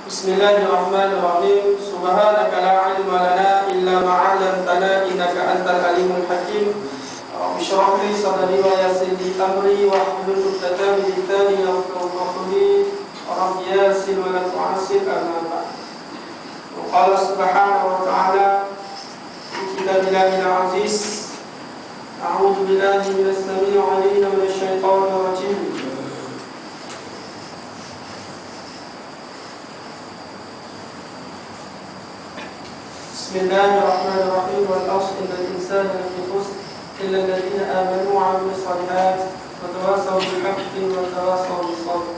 Bismillahirrahmanirrahim. Subhanaka la ilma lana illa ma 'allamtana innaka antal alimul hakim. Rabbi shrah li sadri wa yassir li amri wahlul 'uqdatam min lisani yafqahu qawli. Rabbi yassir wa la tu'assir amma ba'd. Qala subhanahu wa ta'ala fi kitabillahi al-'aziz. A'udzu billahi minas samii'il 'aliim minasy syaithaanir rajiim. Bismillahirrahmanirrahim. Wal 'asri innal insana lafi khusr illa alladziina aamanu wa 'amilus shalihaati wa tawassaw bil haqqi wa tawassaw bis sabr.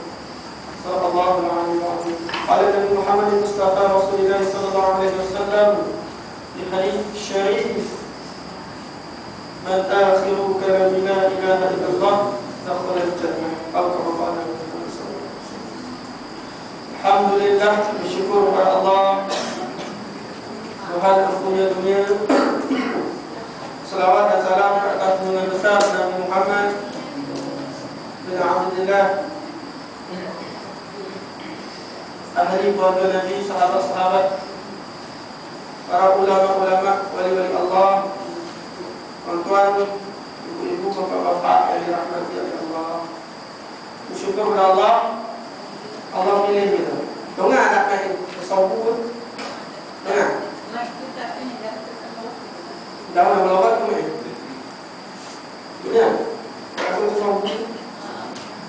Shadaqallahul 'aliyyul 'azim. Qala Nabi Muhammad Mustafa Rasulullah sallallahu alaihi wasallam di hadits syarif, man akhiru kalami la ilaha illallah dakhala al-jannah. Alhamdulillah, bersyukur kepada Allah Tuhan yang punya dunia. Salawat dan salam atas junjungan besar Nabi Muhammad bin Abdullah, ahli keluarga Nabi, sahabat-sahabat, para ulama-ulama, wali-wali Allah, tuan-tuan, ibu-ibu, bapak-bapak yang dirahmati oleh Allah. Bersyukur kepada Allah, Allah pilih kita. Dengar tak main tasawuf? Dengar. Jangan melawat tu main. Dengar. Kalau tasawuf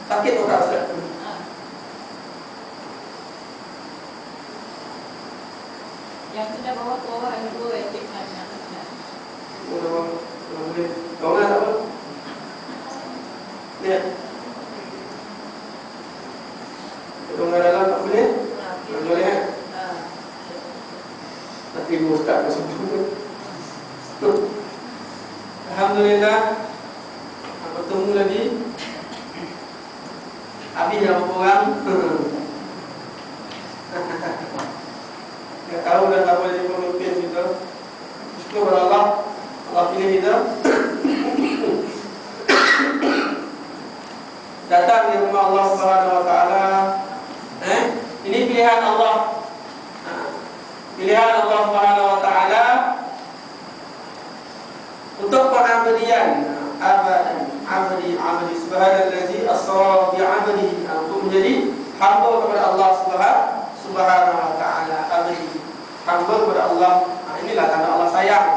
sakit tu tak Ustaz? Yang sudah bawa tu orang yang dua etik nak. Boleh. Dengar tak apa? Lihat. Dengar dalam tak boleh? Tak boleh kan? Nanti ibu Ustaz bersebut. Alhamdulillah, bertemu lagi. Habis berapa orang? Ya tahu dah tak boleh pemimpin kita. Syukur kepada Allah, Allah pilih kita. Datang di rumah Allah Subhanahu Wa Taala. Ini pilihan Allah. Pilihan Allah Subhanahu Wa Taala untuk pengabdian abdi subhanallazi asra bi 'abdihi, untuk menjadi hamba kepada Allah Subhanahu Wa Taala. Abdi hamba kepada Allah. Inilah tanda Allah sayang.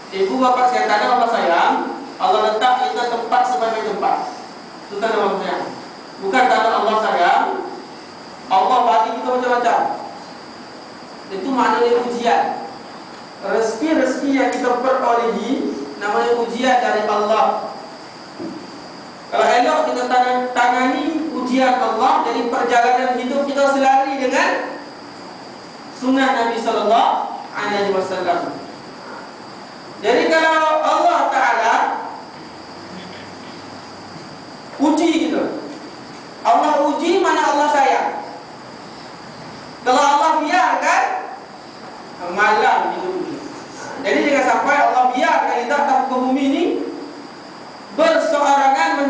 Ibu bapak saya tanda Allah sayang, Allah letak kita tempat sebagai tempat. Itu tanda Allah sayang. Bukan tanda Allah sayang, Allah bagi kita macam-macam. Itu maknanya ujian. Rezeki-rezeki yang kita perolehi namanya ujian dari Allah. Kalau elok kita tangani ujian Allah, jadi perjalanan hidup kita selari dengan sunnah Nabi sallallahu alaihi wasallam. Jadi kalau Allah Taala uji kita, Allah uji mana Allah sayang. Kalau Allah biarkan malam hidup ini. Jadi jangan sampai Allah biarkan kita atas bumi ini berseorangan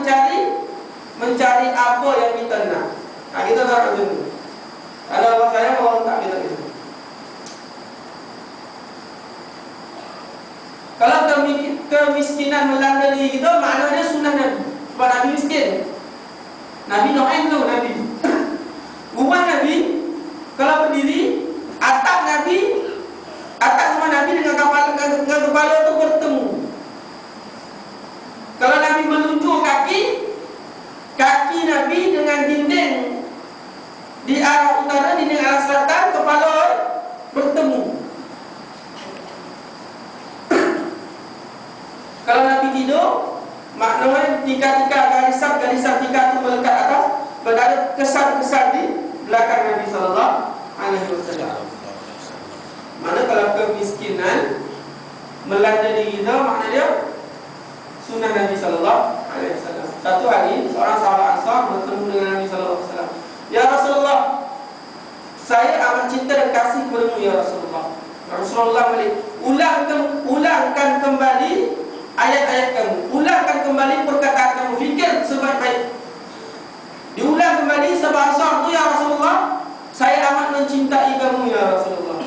mencari apa yang kita nak. Kita tak macam tu. Kalau Allah sayang, Allah tak kita gitu. Kalau kemiskinan melanda diri kita, maknanya sunnah Nabi. Sebab Nabi miskin. Nabi doain tu Nabi. Rumah Nabi kalau berdiri, atap rumah Nabi dengan kepala itu bertemu. Kalau Nabi meluncur kaki Nabi dengan dinding di arah utara, dinding arah selatan, kepala bertemu. Kalau Nabi tidur, maknanya tika-tika garisan tika itu melekat atas, berada kesan-kesan di belakang Nabi sallallahu alaihi wasallam. Mana kalau kemiskinan melanda diri kita, maknanya sunnah Nabi sallallahu alaihi wasallam. Satu hari seorang sahabat Ansar bertemu dengan Nabi sallallahu alaihi wasallam. Ya Rasulullah, saya amat cinta dan kasih kepadamu ya Rasulullah. Rasulullah ulangkan kembali ayat-ayat kamu, ulangkan kembali perkataan kamu, fikir sebaik-baik. Diulang kembali sahabat Ansar itu, ya Rasulullah, saya amat mencintai kamu ya Rasulullah.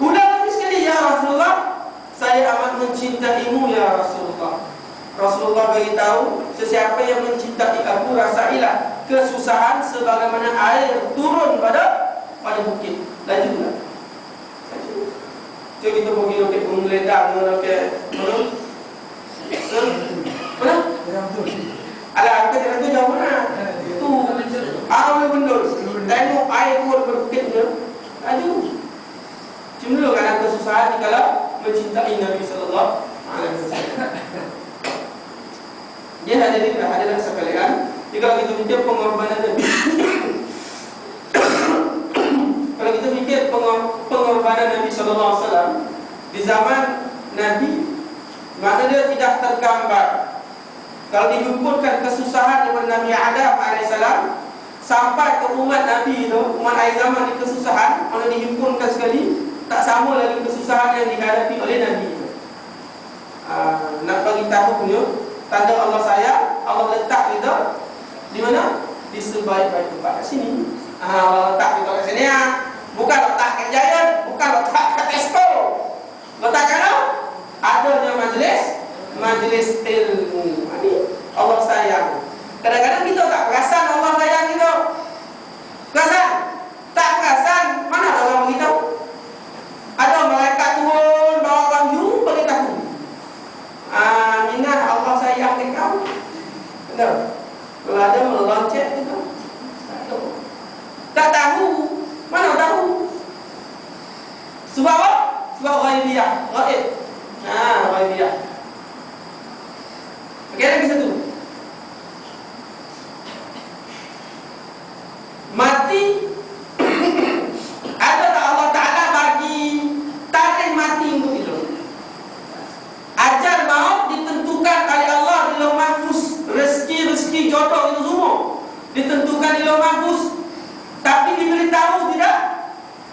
Udah lagi sekali ya Rasulullah, saya amat mencintaimu ya Rasulullah. Rasulullah beritahu, sesiapa yang mencintai aku, rasailah kesusahan sebagaimana air turun pada bukit. Lajulah. Jadi kita pergi ke gunung ledang, ke mana? Alah, angkat itu jauh mana? Tu, air bendul. Tengok air turun pada bukitnya. Laju. Cuma dulu kan ada kesusahan kalau mencintai Nabi Sallallahu Alaihi Wasallam. Dia hadirin sekalian, jika kita mikir pengorbanan Nabi, kalau kita mikir pengorbanan Nabi Sallallahu Alaihi Wasallam di zaman Nabi, maka dia tidak tergambar. Kalau dihimpunkan kesusahan daripada Nabi Adam alaihissalam sampai ke umat Nabi itu, umat akhir zaman di kesusahan, kalau dihimpunkan sekali, tak sama lagi kesusahan yang dihadapi oleh Nabi itu. Nak bagi tahu punya tanda Allah sayang, Allah letak kita di mana? Di sebaik-baik tempat. Kat sini. Allah letak kita kat sini ya. Bukan letak kat Giant, bukan letak kat Tesco. Letak kat mana? Adanya majlis ilmu. Ini Allah sayang. Kadang-kadang kita tak perasan Allah sayang kita. Perasan? Tak perasan. Mana ada orang beritahu? Ada malaikat turun bawa wahyu beritahu. Ingat Allah sayang ke kau. Benar. Kalau ada meloncet kita, tak tahu. Mana tahu? Sebab apa? Sebab ghaibiyah. Ghaib. Ghaibiyah. Okey, lagi satu. Mati. Ada tak Allah Ta'ala bagi tarikh mati untuk itu? Ajal maut ditentukan oleh Allah di Lauh Mahfuz. Rezeki jodoh itu semua ditentukan di Lauh Mahfuz. Tapi diberitahu tidak?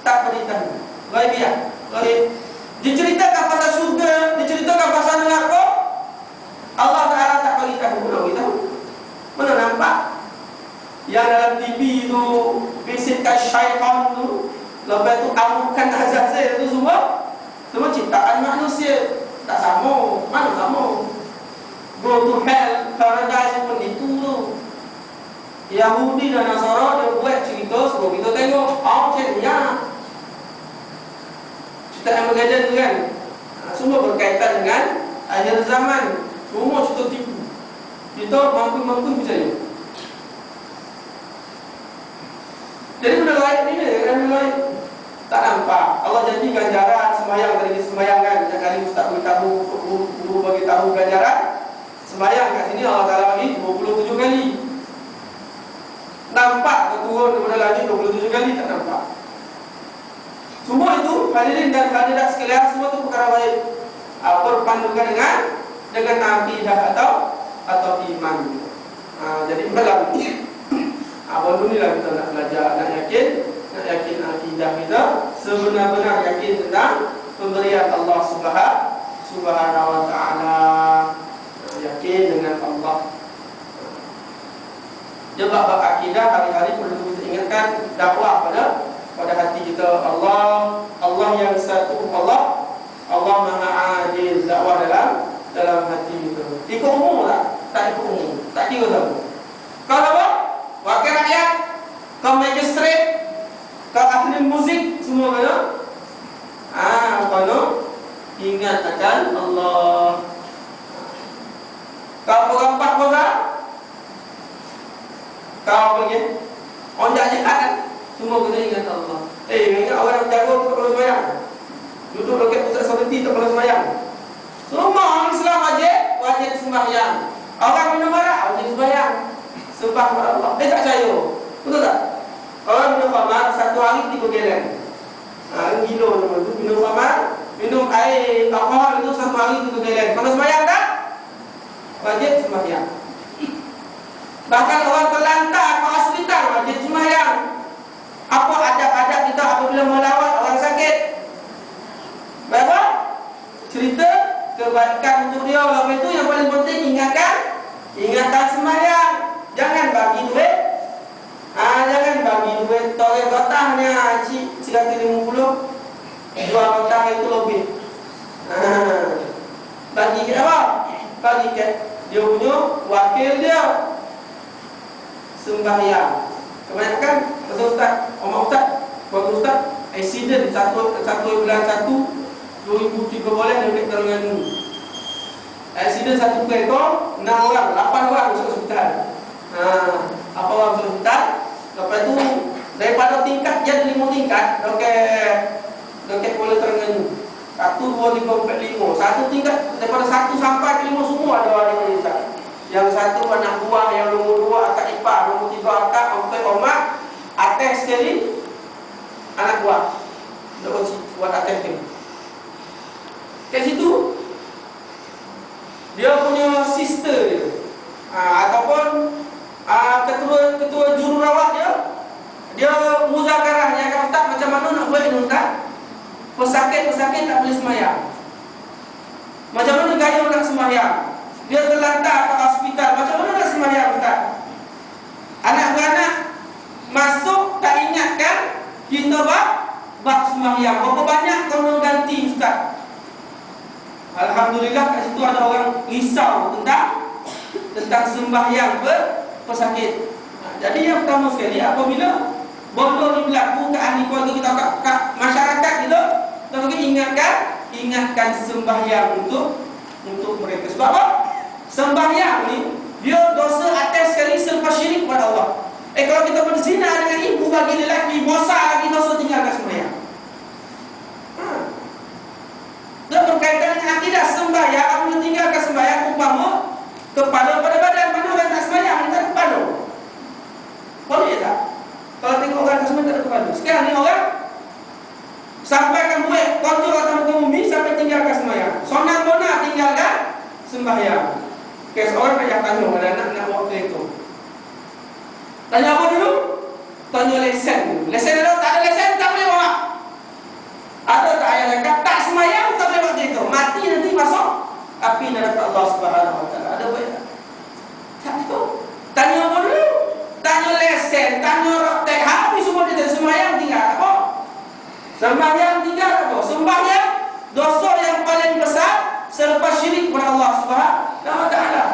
Tak beritahu. Ghaibiyah. Ghaib. Diceritakan pasal surga, diceritakan pasal neraka, Allah Ta'ala tak beritahu. Mana beritahu? Mana nampak? Yang dalam TV itu bisikkan syaitan tu, lepas tu amukan azazil tu semua ciptaan manusia. Tak sama. Mana sama? Go to hell, paradise pun itu tu. Yahudi dan Nasara dia buat cerita suruh kita tengok. Macam ni ya. Cerita yang berkaitan tu kan, semua berkaitan dengan akhir zaman. Semua cerita tipu. Kita mampu percaya. Jadi benda lain ni benda lain tak nampak. Allah janji ganjaran sembahyang tadi sembahyang kan. Setiap kali ustaz beritahu, guru bagi tahu ganjaran sembahyang kat sini Allah Taala bagi 27 kali. Nampak ke turun daripada langit 27 kali? Tak nampak. Semua itu hadirin dan hadirat sekalian, semua itu perkara baik. Berpandukan dengan akidah atau iman. Jadi dalam dulu ni lah kita nak belajar, nak yakin akidah kita, sebenar-benar yakin tentang pemberian Allah Subhanahu wa Ta'ala. Yakin dengan Allah. Sebab akidah hari-hari perlu kita ingatkan, dakwah pada hati kita. Allah yang satu, Allah Maha Adil. Dakwah dalam hati kita. Ikut umum tak ikut umum, tak kira siapa. Kalau apa? Wakil rakyat, kau magistrate, kau ahli muzik, semua kena. Kena ingat akan Allah. Kau perampak kuasa, kau pergi onjak jahat, semua kena ingat Allah. Ingat orang yang jago tak perlu sembahyang. Duduk dekat pusat seperti tak perlu sembahyang. Semua orang Islam wajib sembahyang. Orang minum arak wajib sembahyang. Sembah kepada Allah. Tak percaya. Betul tak? Orang minum khamar 1 hari 3 gelen. Gila nama tu. Minum khamar, minum air alkohol itu 1 hari 3 gelen. Kalau sembahyang tak? Wajib sembahyang. Bahkan orang terlantar ke hospital wajib sembahyang. Apa adab-adab kita apabila melawat orang sakit? Baik? Cerita kebaikan untuk dia. Lepas itu yang paling penting ingatan sembahyang. Jangan bagi duit. Jangan bagi bagi duit torek batahnya cik 150, jual batah itu lebih. Bagi ke apa? Bagi ke dia punya wakil dia sembahyang. Kebanyakan betul Ustaz, Omar Ustaz, Bapak Ustaz, accident 1 bulan 1 2003 boleh dekat Terengganu. Accident 1 kereta 6 orang, 8 orang masuk hospital. Apa orang masuk hospital? Lepas tu daripada tingkat jadi 5 tingkat, dekat Kuala Terengganu. 1, 2, 3, 4, 5. Satu tingkat daripada 1 sampai ke 5 semua ada orang yang Ustaz. Yang 1 anak buah, yang nombor 2 akak ipar, nombor 3 akak, 4 omak, atas sekali anak buah. Buat atas ni. Kat situ dia punya sister dia, ataupun ketua jururawat dia muzakarahnya kata Ustaz macam mana nak buat ini Ustaz? Pesakit tak boleh sembahyang. Macam mana gaya nak sembahyang? Dia terlantar ke hospital, macam mana nak sembahyang Ustaz? Anak-anak masuk tak ingatkan kita bab sembahyang. Berapa banyak kau nak ganti Ustaz? Alhamdulillah kat situ ada orang risau tentang sembahyang pesakit. Jadi yang pertama sekali apabila benda ni berlaku ke ahli keluarga kita, kat masyarakat kita pergi ingatkan sembahyang untuk mereka. Sebab apa? Sembahyang ni dia dosa atas sekali selepas syirik kepada Allah. Kalau kita berzina dengan ibu bagi lelaki, besar lagi dosa tinggalkan sembahyang. Dia berkaitan dengan akidah sembahyang. Apabila tinggalkan sembahyang, umpama kepala pada badan. Mana orang tak sembahyang, dia tak ada kepala. Boleh tak? Kalau tengok orang tak sembahyang, tak ada kepala. Sekarang ni orang sampaikan buat kotor atas muka bumi sampai tinggalkan sembahyang. Sonang bona tinggalkan sembahyang. Seorang ayah tanya pada anak nak buat kereta. Tanya apa dulu? Tanya lesen dulu. Lesen dulu, tak ada lesen, tak boleh bawa. Ada tak ayah cakap tak sembahyang, tak boleh buat kereta. Mati nanti masuk api neraka Allah Subhanahu Wa Taala. Ada boleh tak? Tak tahu. Tanya apa dulu? Tanya lesen, tanya rotek. Habis semua dia sembahyang tinggal apa? Sembahyang tinggal apa? Sembahyang dosa yang paling besar selepas syirik kepada Allah Subhanahu Wa Taala.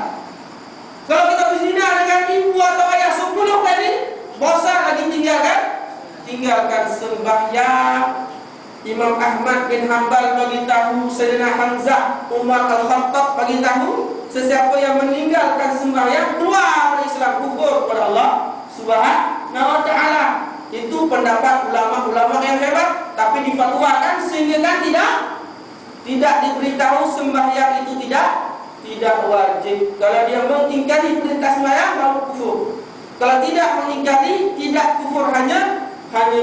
Kalau kita berzina dengan ibu atau ayah 10 kali, besar lagi tinggalkan sembahyang. Imam Ahmad bin Hanbal bagi tahu, Sayyidina Hamzah, Umar Al-Khattab bagi tahu, sesiapa yang meninggalkan sembahyang keluar dari Islam, kufur kepada Allah Subhanahu Wa Taala. Itu pendapat ulama-ulama yang hebat, tapi difatwakan sehingga kan tidak diberitahu sembahyang itu tidak wajib. Kalau dia mengingkari perintah sembahyang baru kufur. Kalau tidak mengingkari, tidak kufur, hanya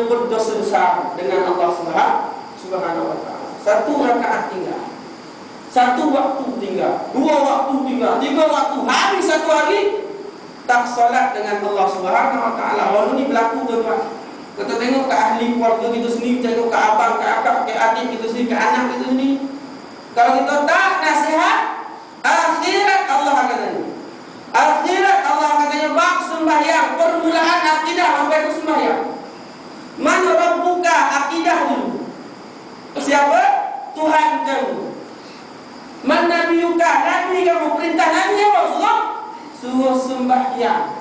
berdosa besar dengan Allah Subhanahu Wa Taala. 1 rakaat tinggal, 1 waktu tinggal, 2 waktu tinggal, 3 waktu, habis 1 hari tak salat dengan Allah Subhanahu Wa Taala. Lalu ni berlaku tuan-tuan. Kita tengok ke ahli keluarga kita sendiri, tengok ke abang, ke akak, ke adik kita sendiri, ke anak kita sendiri. Kalau kita tak nasihat, akhirat Allah akan tanya. Akhirat Allah akan tanya bab sembahyang, permulaan akidah sampai ke sembahyang. Mana Rabbuka, akidah dulu. Siapa? Tuhan kamu. Man nabiyuka, nabi kamu. Perintah nabi apa? Suruh sembahyang.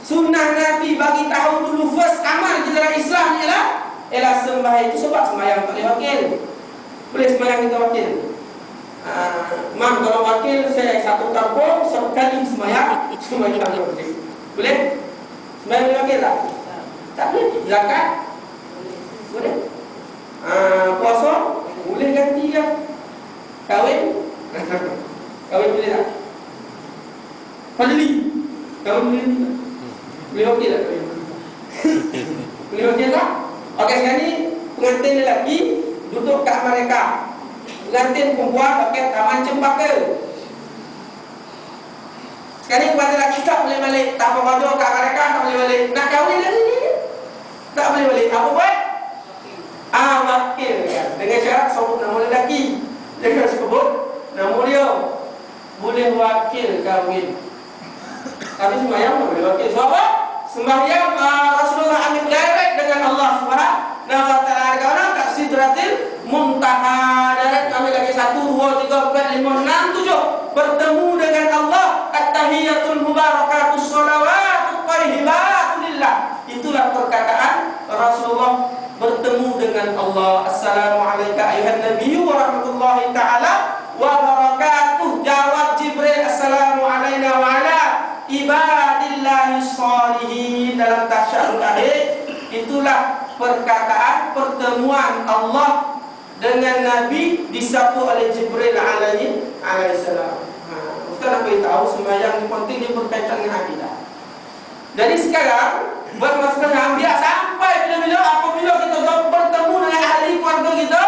Sunnah Nabi bagi tahu dulu first amal di dalam Islam ialah sembahyang. Itu sebab sembahyang tak boleh wakil. Boleh sembahyang kita wakil. Kalau wakil saya 1 kampung 1 kali sembahyang boleh. Boleh? Sembahyang boleh wakil tak? Tak boleh. Zakat boleh. Puasa boleh ganti kan. Kahwin boleh tak? Fadli kahwin boleh tak? Boleh wakil tak? Boleh wakil tak? Okey, sekarang ni pengantin lelaki duduk kat mereka. Pengantin perempuan pakai taman cempaka. Sekarang ni pengantin lelaki tak boleh balik. Tak apa-apa kat mereka, tak boleh balik. Nak kahwin lagi ni tak boleh balik. Apa buat? Wakil kan. Dengan syarat sebut nama lelaki. Jangan sebut nama dia. Boleh wakil kahwin. Tapi sembahyang boleh wakil. Sebab apa? Sembahyang Rasulullah ambil itulah perkataan Rasulullah bertemu dengan Allah. Assalamualaikum ayuhan nabiyyu wa rahmatullahi ta'ala wa barakatuh. Jawab Jibril, assalamualaikum wa ala ibadillahi sholihin. Dalam tasyahud akhir, itulah perkataan pertemuan Allah dengan Nabi disapu oleh Jibril alaihi salam. Ustaz nak beritahu sembahyang ini penting, dia berkaitan dengan akidah. Jadi sekarang buat masalah biar sampai bila-bila apabila kita bertemu dengan ahli keluarga kita,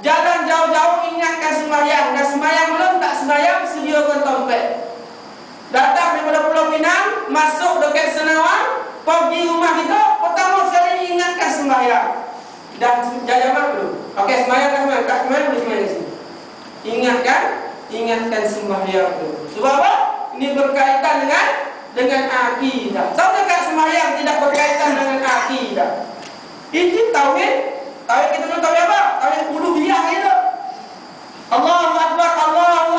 jalan jauh-jauh ingatkan sembahyang. Dan sembahyang belum tak sembahyang, sediakan dompet. Datang daripada Pulau Pinang, masuk dekat Senawang, pergi rumah kita, pertama sekali ingatkan sembahyang. Dan jajaman belum? Okey, sembahyang dah sembahyang, tak sembahyang boleh sembahyang di sini. Ingatkan sembahyang tu. Sebab apa? Ini berkaitan dengan akidah. Tahu tak sembahyang tidak berkaitan dengan akidah? Ini tauhid. Tauhid kita tahu tauhid apa? Tauhid uluhiyah itu. Allahu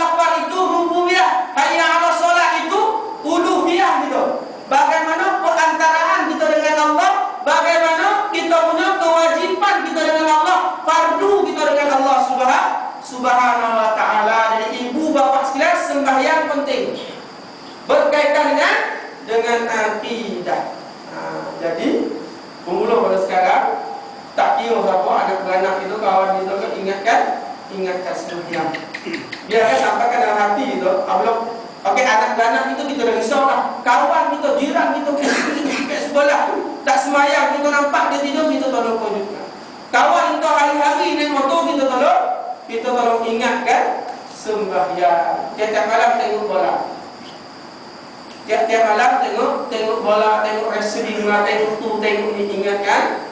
Akbar itu rububiyah. Hayya 'ala shalah itu uluhiyah gitu. Bagaimana perantaraan kita dengan Allah? Bagaimana kita punya kewajiban kita dengan Allah? Fardu kita dengan Allah Subhanahu wa ta'ala. Jadi ibu bapa sekalian, sembahyang penting, berkaitan dengan akidah. Jadi pemula pada sekarang tak kira apa anak beranak itu, kawan itu kan, ingatkan sembahyang. Biarkan sampaikan dalam hati itu. Okey, anak beranak itu kita dah risaulah. Kawan kita, jiran kita kat sebelah tak sembahyang, kita nampak dia tidur, kita tolong kojutkan. Kawan kita hari-hari naik motor, kita tolong ingatkan sembahyang. Tiap-tiap malam tengok bola. Tiap-tiap malam tengok bola, tengok wrestling, tengok tu, tengok ni, ingatkan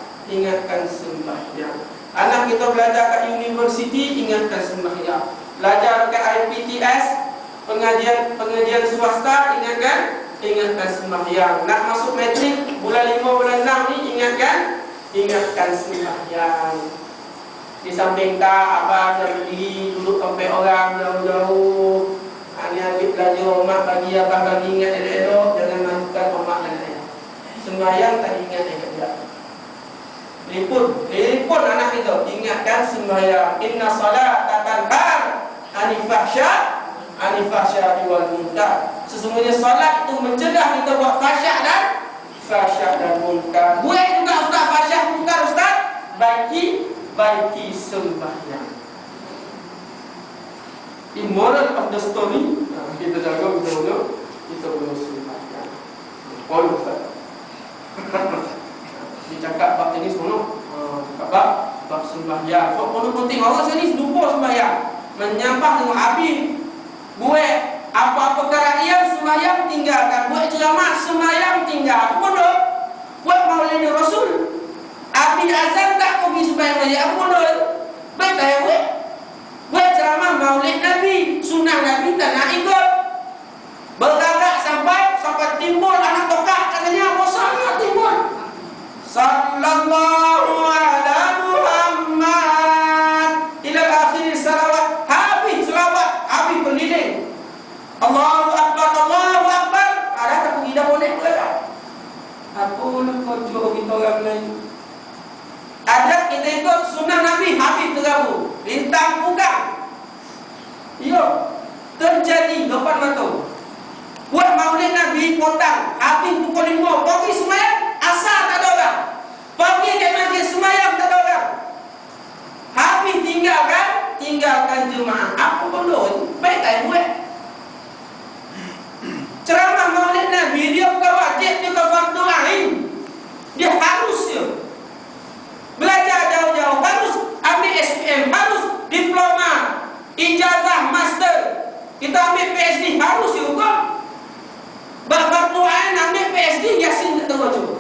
sembahyang. Anak kita belajar kat universiti, ingatkan sembahyang. Belajar kat IPTS, pengajian swasta, ingatkan sembahyang. Nak masuk matrik bulan 5 bulan 6 ni, ingatkan sembahyang. Di samping tak abang dah berdiri duduk sampai orang jauh-jauh. Ni ambil belajar mak bagi abang, bagi ingat elok-elok, jangan malukan mak dan ayah. Sembahyang tak ingat dia. Telepon anak kita, ingatkan sembahyang. Inna salata tanhar anil fahsya wal munkar. Sesungguhnya salat itu mencegah kita buat fahsya dan munkar. Buat juga ustaz fahsya munkar, ustaz. Baiki sembahyang. Moral of the story, kita jaga betul-betul, kita boleh sembahyang. Boleh ustaz. Dia cakap bab ini semua. Bab sembahyang. So, penting orang sini lupa sembahyang. Menyampah dengan habis. Buat apa-apa kerakyat sembahyang tinggalkan. Buat ceramah sembahyang tinggal. Apa bodoh? Buat maulid Rasul. Habis azan tak pergi sembahyang lagi. Apa bodoh? Baik tak ya buat ceramah maulid Nabi, sunnah Nabi tak nak ikut. Bergagak sampai timbul anak tokak, katanya bosannya timbul. Sallallahu ala Muhammad ila akhir salawat. Habis selawat, habis berliling. Allahu Akbar. Ada tak pergi dah boleh bergerak. Apa nak kocok kita orang lain? Ada kita ikut sunnah Nabi, habis tergabung. Lintang bukan. Ya, terjadi depan mata. Buat maulid Nabi potang, habis pukul 5, pergi sembahyang, asal tak ada orang. Pergi ke masjid sembahyang, tak ada orang. Habis tinggalkan jemaah. Apa bodoh? Baik tak buat. Ceramah maulid Nabi, dia bukan wajib, dia bukan fardu ain. Dia harus ya. Belajar jauh-jauh, harus ambil SPM, harus diploma, ijazah, master. Kita ambil PhD, harus juga. Fardu ain ambil PhD, Yasin tak tahu cuba.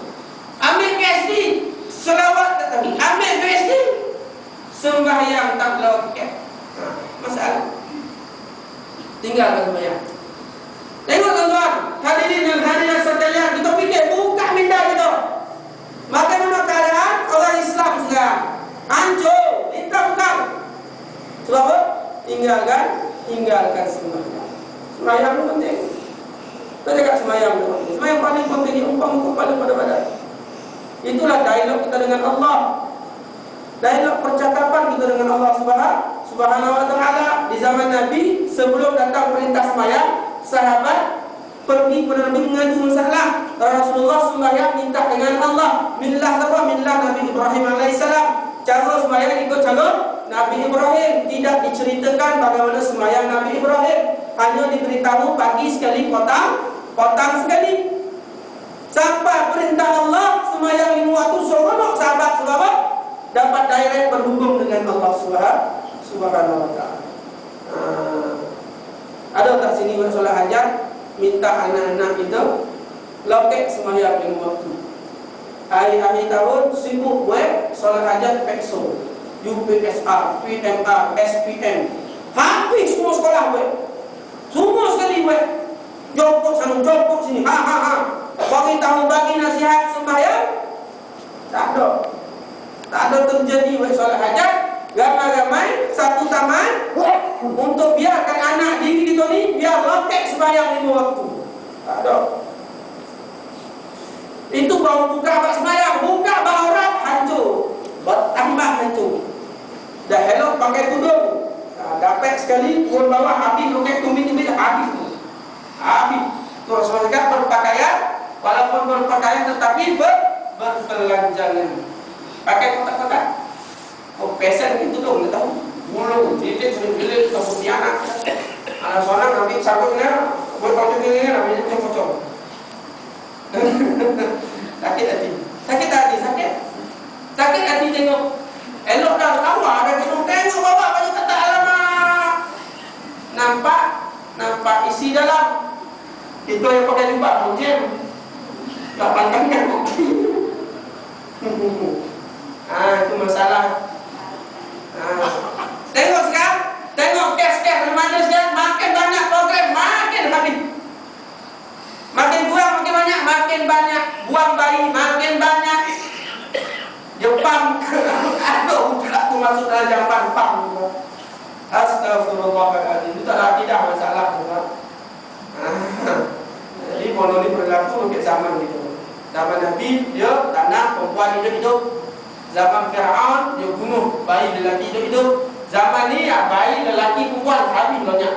Ambil PhD, selawat tak tahu. Ambil PhD, sembahyang tak lakukan. Masalah. Tinggalkan sembahyang. Tengok tuan-tuan, hadirin dan hadirat sekalian, kita fikir buka minda kita. Bagaimana keadaan orang Islam sekarang? Hancur, hitam-hitam. Sebab apa? Tinggalkan sembahyang. Sembahyang itu penting. Kita cakap sembahyang itu penting. Sembahyang paling penting, umpam paling pada badan. Itulah dialog kita dengan Allah. Dialog percakapan kita dengan Allah Subhanahu wa taala. Di zaman Nabi, sebelum datang perintah sembahyang, sahabat pergi kepada Nabi mengadu masalah. Rasulullah sembahyang minta dengan Allah. Millah apa? Millah Nabi Ibrahim alaihissalam. Cara sembahyang ikut cara Nabi Ibrahim. Tidak diceritakan bagaimana sembahyang Nabi Ibrahim. Hanya diberitahu pagi sekali, petang sekali. Sampai perintah Allah sembahyang 5 waktu, seronok sahabat dapat direct berhubung dengan Allah Subhanahu wa taala. Ada tak sini buat solat hajat minta anak-anak kita loket sembahyang 5 waktu. Akhir tahun sibuk buat solat hajat PEXO, UPSR, PMR, SPM. Habis semua sekolah buat. Semua sekali buat. Jopok sana, jopok sini. Bagi tahu, bagi nasihat sembahyang tak ada terjadi buat solat hajat. Ramai-ramai satu taman untuk biarkan anak diri kita ni biar loket sembahyang 5 waktu. Tak ada. Itu baru buka bab sembahyang, buka bab aurat hancur. Bertambah hancur. Dah elok pakai tudung. Dapat sekali turun bawah habis loket tumit-tumit habis tu. Habis. Terus mereka berpakaian, walaupun berpakaian tetapi bertelanjangan. Pakai kotak-kotak. Oh, pesen itu dong, tak tahu. Mulu, titik sulit-sulit ke anak. Anak seorang nanti sabuknya buat kocok ini namanya kocok. Sakit hati tengok. Elok dah awak ada tengok bawa baju kata alamak. Nampak isi dalam. Itu yang pakai jubah mungkin. Tak pandangkan koki. Itu masalah. Tengok sekarang, tengok kes remaja sekarang makin banyak program, makin habis. Makin buang makin banyak, buang bayi makin banyak. Jepang aduh aku masuk dalam jamban pam. Astagfirullahaladzim. Itu tak ada akidah masalah. Jadi monolit berlaku untuk zaman itu. Zaman Nabi dia tak nak perempuan hidup. Zaman Fir'aun dia bunuh bayi lelaki hidup. Zaman ni bayi lelaki perempuan habis banyak.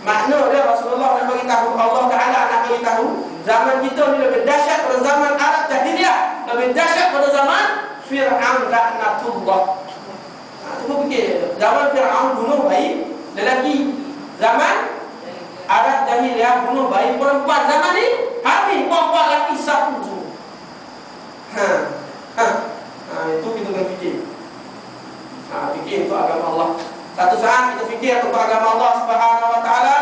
Makna dia Rasulullah nak bagi tahu, Allah Taala nak bagi tahu, zaman kita ni lebih dahsyat pada zaman Arab Jahiliyah, lebih dahsyat pada zaman Fir'aun laknatullah. Cuba fikir, zaman Fir'aun bunuh bayi lelaki, zaman Arab Jahiliyah bunuh bayi perempuan. Zaman ni habis perempuan lelaki satu semua. Itu kita kena fikir. Fikir untuk agama Allah. Satu saat kita fikir untuk agama Allah Subhanahu wa taala,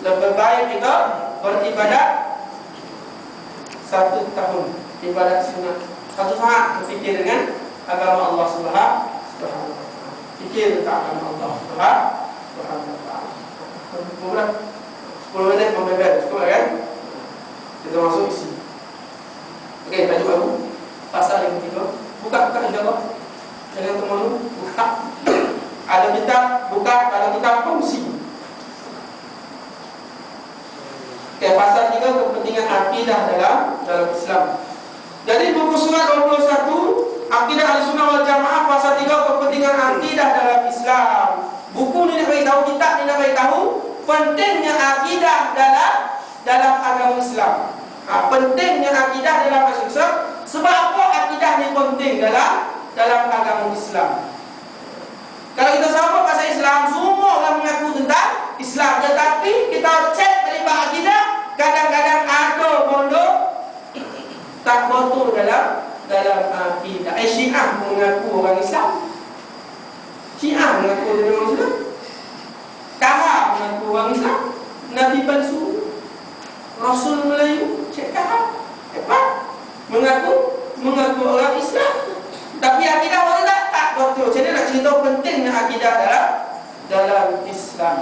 lebih baik kita beribadat 1 tahun ibadat sunat. Satu saat kita fikir dengan agama Allah Subhanahu wa taala. Fikir tentang agama Allah Subhanahu wa taala. Kemudian 10 minit membebel, cukup kan? Kita masuk isi. Okey, baju baru. Pasal yang ketiga. Buka insya-Allah. Jangan teman buka. Ada kitab, buka. Ada kitab fungsi. Okay, pasal 3 kepentingan akidah dalam Islam. Jadi buku surat 21 Akidah Ahlussunnah wal Jamaah pasal 3 kepentingan akidah dalam Islam. Buku ni nak beritahu, kitab ni nak beritahu pentingnya akidah dalam agama Islam. Pentingnya akidah dalam agama Islam. Sebab apa akidah ni penting dalam agama Islam? Kalau kita sama pasal Islam, semua orang mengaku tentang Islam, tetapi kita cek dari bab akidah, kadang-kadang ada pondok tak betul dalam akidah. Syiah mengaku orang Islam, Syiah mengaku orang Islam, Kahar mengaku orang Islam, Nabi palsu, Rasul Melayu, Cik Kahar hebat, mengaku orang Islam, tapi akidah orang tak betul. Jadi nak cerita pentingnya akidah dalam Islam.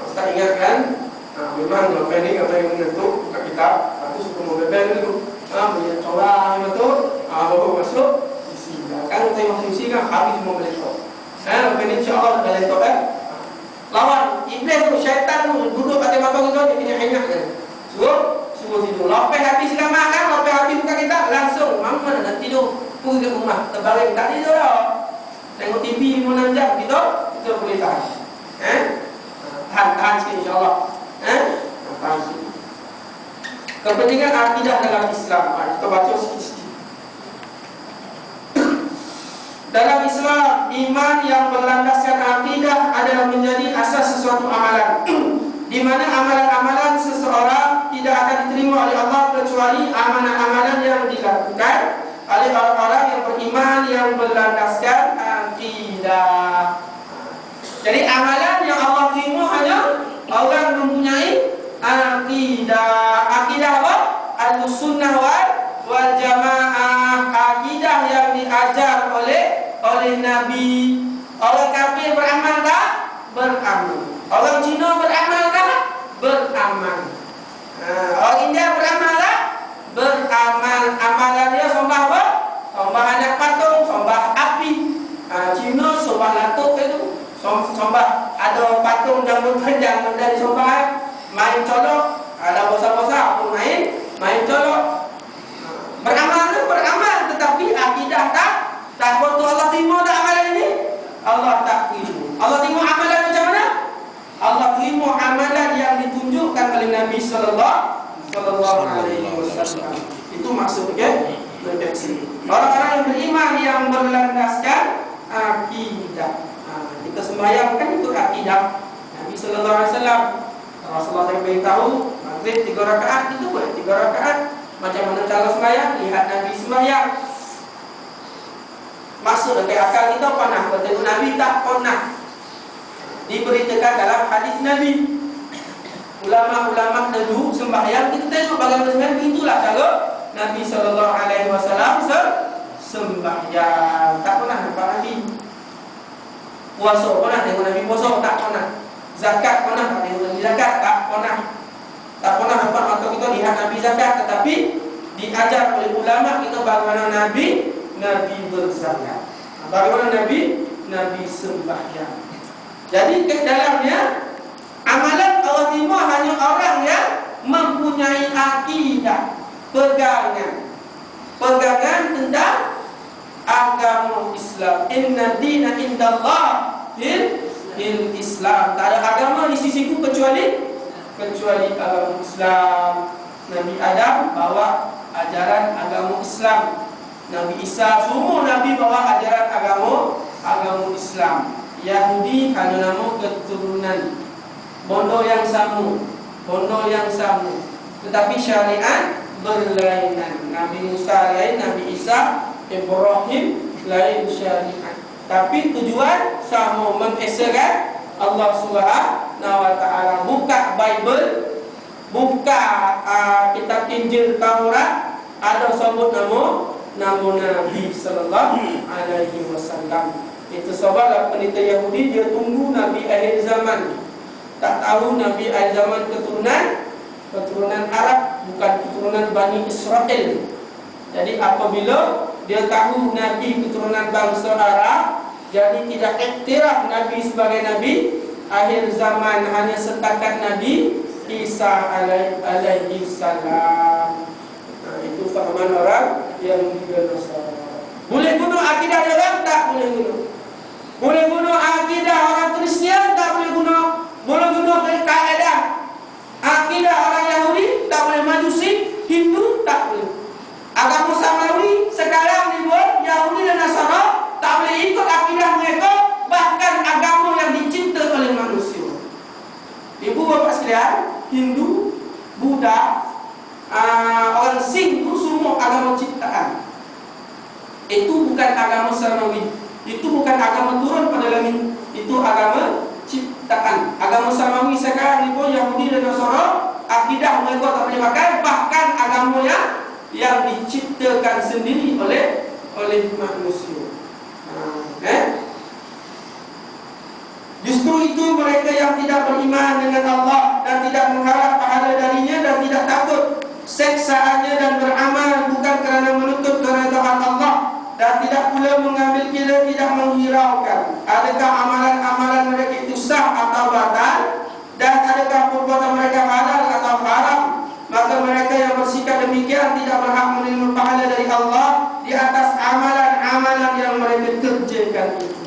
Ustaz ingatkan, memang lepas ni kata yang menentuk buka kitab, aku suka membebel dulu. Punya corang betul, baru masuk isi. Kan saya masuk isi kan habis semua meletup. Lepas ni insya-Allah dah meletup lawan iblis tu, syaitan tu duduk pada mata kita, dia kena hanyakkan. Suruh tidur. Lepas habis selama nak tidur, pergi ke rumah, terbaring, tak tidur dah. Tengok TV 5-6 jam, kita boleh tahan. Tahan sikit insyaAllah. Tahan sikit. Kepentingan akidah dalam Islam. Kita baca sikit-sikit. Dalam Islam, iman yang berlandaskan akidah adalah menjadi asas sesuatu amalan, di mana amalan-amalan seseorang tidak akan diterima oleh Allah kecuali amalan-amalan yang dilakukan oleh orang-orang yang beriman yang berlandaskan akidah. Jadi amalan yang Allah terima hanya orang mempunyai akidah. Akidah apa? Al-Sunnah wal Jamaah. Akidah yang diajar oleh Nabi. Orang kafir beramal tak? Beramal. Orang Cina beramal tak? Beramal. Orang India beramal tak? Beramal. Amalan dia sembah apa? Sembah anak patung, sembah api. Cina sembah latuk itu. Sembah ada patung jambut panjang dari sembah. Main colok, ada bosa-bosa pun main colok. Beramal tu beramal, tetapi akidah tak betul. Allah terima tak amalan ini? Allah tak terima. Allah terima amalan macam mana? Allah terima amalan yang ditunjukkan oleh Nabi sallallahu alaihi wasallam. Itu maksudnya deteksi. Orang-orang yang beriman yang berlandaskan akidah. Kita sembahyang kan itu akidah. Nabi sallallahu alaihi wasallam, Rasulullah saya beritahu maghrib 3 rakaat, itu boleh 3 rakaat. Macam mana cara sembahyang? Lihat Nabi sembahyang. Masuk ke akal kita pernah bertemu Nabi tak? Pernah. Diberitakan dalam hadis Nabi. Ulama-ulama dulu sembahyang, kita tengok bagaimana sembahyang. Itulah cara Nabi sallallahu alaihi wasallam sembahyang. Tak pernah nampak Nabi puasa. Pernah tengok Nabi puasa? Tak pernah. Zakat pernah tak tengok Nabi zakat? Tak pernah. Tak pernah nampak mata kita lihat Nabi zakat. Tetapi diajar oleh ulama kita bagaimana Nabi berzakat, bagaimana Nabi sembahyang. Jadi ke dalamnya amalan Allah terima hanya orang yang mempunyai akidah, pegangan tentang agama Islam. Inna dina indallah Islam. Tak ada agama di sisiku kecuali agama Islam. Nabi Adam bawa ajaran agama Islam. Nabi Isa, semua Nabi bawa ajaran agama Islam. Yahudi hanya nama keturunan, bondo yang sama, tetapi syariat berlainan. Nabi Musa lain, Nabi Isa, Ibrahim lain syariat, tapi tujuan sama, mengesahkan Allah Subhanahu wa taala. Buka Bible, buka kitab Injil, Taurat, ada sebut nama Nabi sallallahu alaihi wasallam. Itu sebablah peneliti Yahudi dia tunggu Nabi akhir zaman. Tak tahu Nabi akhir zaman keturunan Arab, bukan keturunan Bani Israel. Jadi apabila dia tahu Nabi keturunan bangsa Arab, jadi tidak iktiraf Nabi sebagai Nabi akhir zaman, hanya setakat Nabi Isa alaihi salam. Itu fahaman orang yang Nasara. Boleh bunuh akidah dia orang? Tak boleh bunuh. Boleh bunuh akidah orang Kristian? Tak boleh bunuh. Boleh bunuh kaedah akidah orang Yahudi? Tak boleh. Majusi, Hindu? Tak boleh. Agama Samawi sekarang dibuat Yahudi dan Nasara, tak boleh ikut akidah mereka, bahkan agama yang dicipta oleh manusia. Ibu bapa sekalian, Hindu, Buddha, orang Sikh itu semua agama ciptaan. Itu bukan agama samawi, itu bukan agama turun pada langit, itu agama ciptaan. Agama samawi sekarang ni pun Yahudi dan Nasara, akidah mereka tak boleh pakai, bahkan agama yang diciptakan sendiri oleh manusia. Justru itu mereka yang tidak beriman dengan Allah dan tidak mengharap pahala darinya dan tidak takut seksaannya dan beramal bukan kerana menuntut keredaan Allah dan tidak pula mengambil kira, tidak menghiraukan adakah amalan-amalan mereka itu sah atau batal dan adakah perbuatan mereka halal atau haram, maka mereka yang bersikap demikian tidak berhak menerima pahala dari Allah. Di amalan-amalan yang mereka kerjakan itu.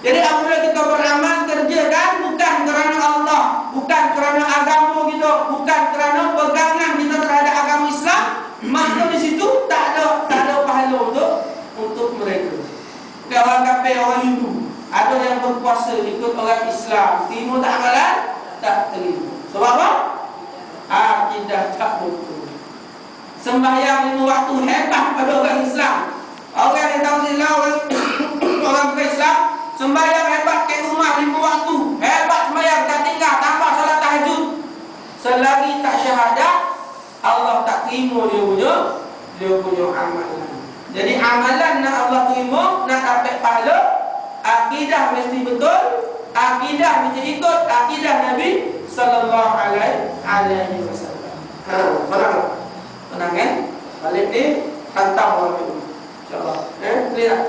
Jadi apabila kita beramal, kerjakan bukan kerana Allah, bukan kerana agama kita, bukan kerana pegangan kita terhadap agama Islam, maka di situ tak ada pahala untuk mereka. Orang kafir, orang Hindu, ada yang berpuasa ikut orang Islam, terima tak amalan? Tak terima. Sebab apa? Akidah tak betul. Sembahyang 5 waktu hebat pada orang Islam. Orang yang tahu Islam, orang bukan Islam, sembahyang hebat ke rumah 5 waktu, hebat sembahyang, tak tinggal, tambah salat tahajud. Selagi tak syahadat, Allah tak terima dia punya amalan. Jadi amalan nak Allah terima, nak dapat pahala, akidah mesti betul, akidah mesti ikut akidah Nabi sallallahu alaihi wasallam. Tenang kan? Balik ni hantar orang itu. InsyaAllah. Clear tak?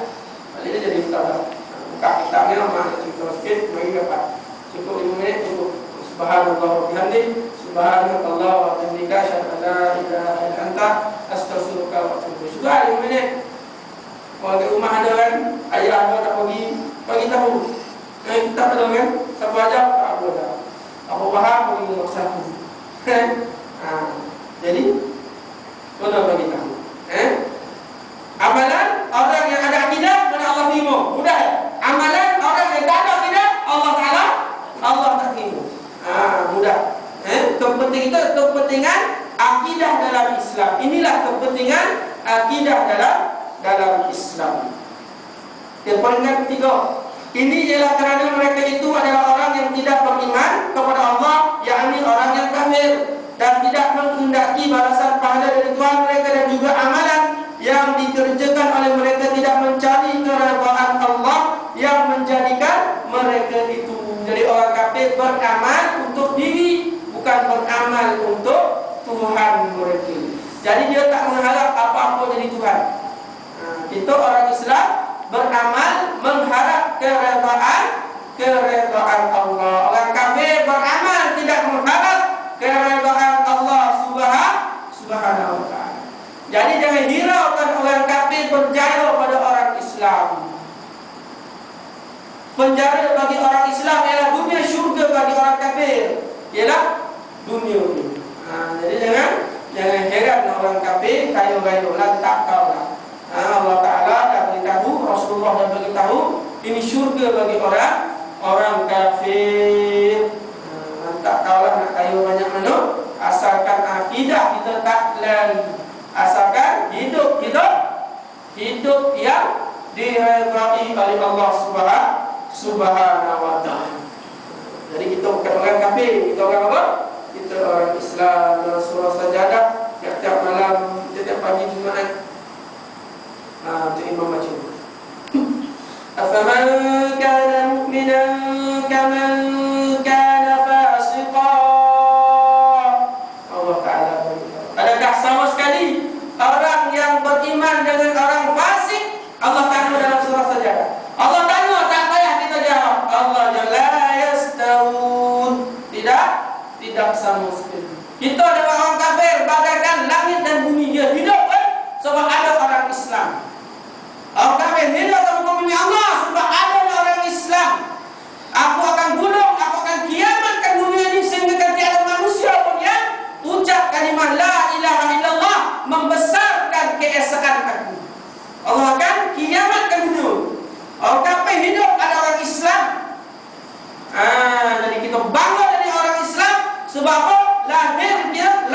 Balik ni jadi ustaz. Buka kitab ni nama cerita sikit bagi dapat. Cukup 5 minit cukup. Subhanallah wa bihamdi, subhanallah wa bihamdika, asyhadu an la ilaha illa anta, astaghfiruka wa atubu ilaik. Sudah 5 minit. Kalau di rumah ada kan, ayah ada tak bagi tahu. Kita ada kan, siapa aja tak ada. Apa faham bagi nombor 1. Jadi kena bagi tahu. Amalan orang yang ada akidah, mana Allah terima. Mudah. Amalan orang yang tak ada akidah, Allah tak terima. Mudah. Kepentingan akidah dalam Islam. Inilah kepentingan akidah dalam Islam. Yang peringkat ketiga, ini ialah kerana mereka itu adalah orang yang tidak beriman kepada Allah, yakni orang yang kafir, dan tidak menghendaki balasan pahala dari Tuhan mereka, dan juga amalan yang dikerjakan oleh mereka tidak mencari keredaan Allah yang menjadikan mereka itu. Jadi orang kafir beramal untuk diri, bukan beramal untuk Tuhan mereka. Jadi dia tak mengharap apa-apa jadi Tuhan. Kita orang Islam beramal mengharap keredaan Allah. Orang kafir beramal tidak mengharap keredaan Allah subhanahu wa ta'ala. Jadi jangan hiraukan orang kafir berjaya pada orang Islam. Penjara bagi orang Islam ialah dunia, syurga bagi orang kafir ialah dunia ini. Jadi jangan heran orang kafir kayu-kayu lantak kau lah. Allah Ta'ala dah beritahu, Rasulullah dah beritahu, ini syurga bagi orang kafir. Tak kaulah nak kayu banyak mana, asalkan akidah kita tak lari, asalkan hidup kita hidup yang diredai oleh Allah Subhanahu wa ta'ala. Jadi kita bukan orang kafir, kita orang apa? Kita orang Islam. Dalam surah Sajadah tiap-tiap malam, tiap pagi Jumaat, Cik Imam baca. Afaman kana mu'minan kaman kana fasiqa. Allah Ta'ala beritahu, adakah sama sekali orang yang beriman dengan orang fasik? Allah tanya dalam surah Sajadah. Allah tanya, tak payah kita jawab. Allah la yastawun. Tidak sama sekali. Kita dengan orang kafir bagaikan langit dan bumi. Dia hidup kan sebab ada orang Islam. Orang kafir hidup dalam bumi Allah sebab ada orang Islam. Aku akan gulung, aku akan kiamatkan dunia ini sehingga tiada manusia pun yang ucap kalimah la ilaha illallah, membesarkan keesaan aku. Allah akan kiamatkan dunia. Orang kafir hidup ada orang Islam. Jadi kita bangga dari orang Islam sebab apa? Lahirnya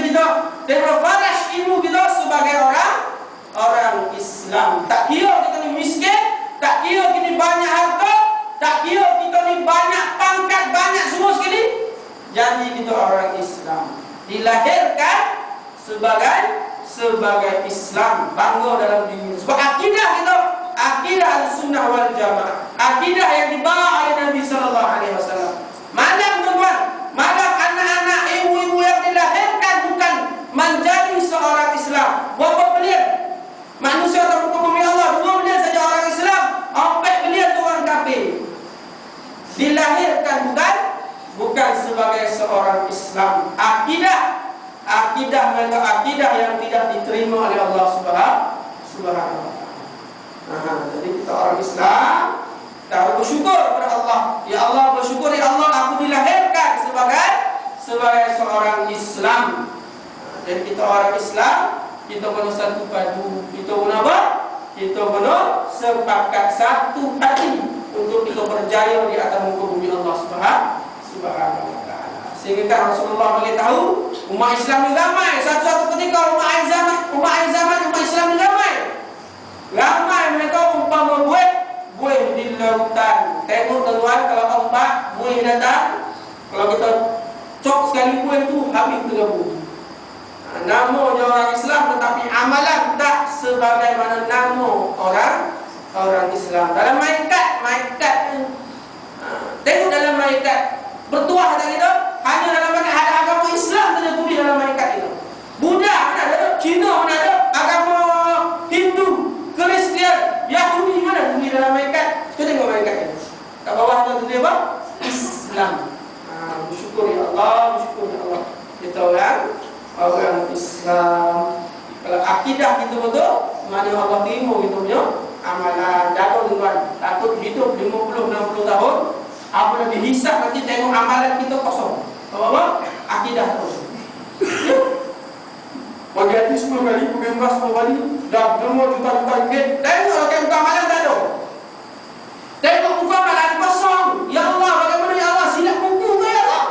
kita terfaras ilmu kita sebagai orang Islam. Tak kira kita ni miskin, tak kira kita ni banyak harta, tak kira kita ni banyak pangkat, banyak semua sekali, jadi kita orang Islam. Dilahirkan sebagai Islam, bangga dalam diri. Sebab akidah kita, akidah Ahlussunnah wal Jamaah, akidah yang dibawa oleh Nabi sallallahu alaihi wasallam. Madam tuan-tuan, madam anak-anak, ibu-ibu yang dilahirkan bukan menjadi seorang Islam. Berapa bilion manusia dalam muka bumi Allah? 2 bilion saja orang Islam, 4 bilion tu orang kafir. Dilahirkan bukan sebagai seorang Islam. Akidah mereka akidah yang tidak diterima oleh Allah Subhanahu wa ta'ala. Jadi kita orang Islam harus bersyukur kepada Allah. Ya Allah, bersyukur ya Allah, aku dilahirkan sebagai seorang Islam. Dan kita orang Islam, kita kena satu padu. Kita kena apa? Kita kena sepakat satu hati untuk kita berjaya di atas muka bumi Allah Subhanahu wa ta'ala. Sehingga kan Rasulullah beritahu umat Islam ni ramai. Satu-satu ketika umat Islam ni ramai mereka umpama buih di lautan. Tengok tuan, kalau ombak buih datang, kalau kita cok sekali buih tu habis tergabung. Nama orang Islam tetapi amalan tak sebagaimana nama orang Islam. Dalam maikat tengok dalam maikat bertuah kata kita, hanya dalam maikat ada agama Islam saja tulis dalam maikat itu. Buddha mana ada, Cina mana ada, agama Hindu, Kristian, Yahudi mana tulis dalam maikat. Kita tengok maikat itu. Kat bawah tu tulis apa? Islam. Bersyukur ya Allah, bersyukur ya Allah. Kita orang Islam. Kalau akidah kita betul, mana Allah terima kita punya amalan. Jatuh tuan, takut hidup 50-60 tahun, apa nak dihisap nanti tengok amalan kita kosong. Apa? Akidah kosong. Bagi hati 10 kali, bagi emas 10 kali, dah derma juta-juta ringgit. Tengok kalau buka amalan tak ada. Tengok buka amalan kosong. Ya Allah, bagaimana ya Allah, silap buku ke ya Allah?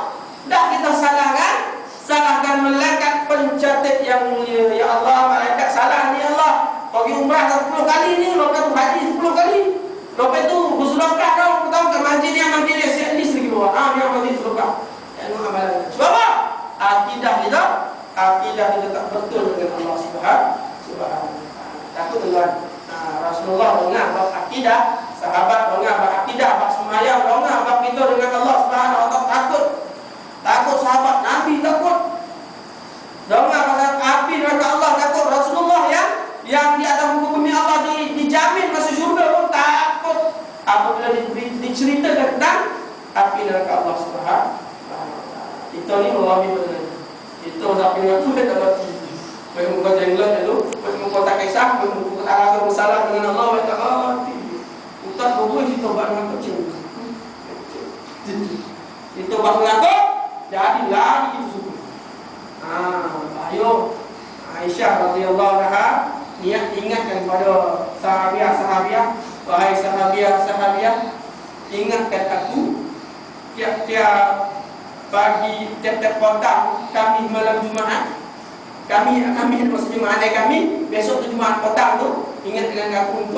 Dah kita salahkan malaikat pencatat yang mulia. Ya Allah, malaikat salah ni Allah. Bagi umrah 10 kali ni, lepas tu haji 10 kali. Lepas tu bersedekah kau tahu ke masjid dia siap list lagi bawah. Dia masjid sedekah. Tengok amalan. Sebab apa? Akidah kita tak betul dengan Allah Subhanahu wa ta'ala. Takut tuan. Rasulullah dengar bab akidah, sahabat dengar bab akidah, bab sembahyang dengar bab kita dengan Allah Subhanahu wa ta'ala. Takut sahabat Nabi takut. Dengar pasal api neraka Allah takut. Rasulullah yang di atas muka bumi Allah dijamin masuk syurga pun takut. Apabila diceritakan tentang api neraka Allah Subhanahu wa ta'ala. Itu ni Allah benar. Itu api neraka tu tak mati. Bagi muka jenggot itu, bagi muka tak kisah, bagi muka tak rasa bersalah dengan Allah, mereka mati. Ustaz berbuat kita buat dengan kecil. Itu buat mengaku. Jadi lagi itu suku. Ayo Aisyah radhiyallahu anha ingatkan kepada sahabiah, wahai sahabiah, ingatkan aku tiap-tiap pagi, tiap-tiap petang kami malam Jumaat. Kami maksud Jumaat kami besok tu Jumaat petang tu ingatkan aku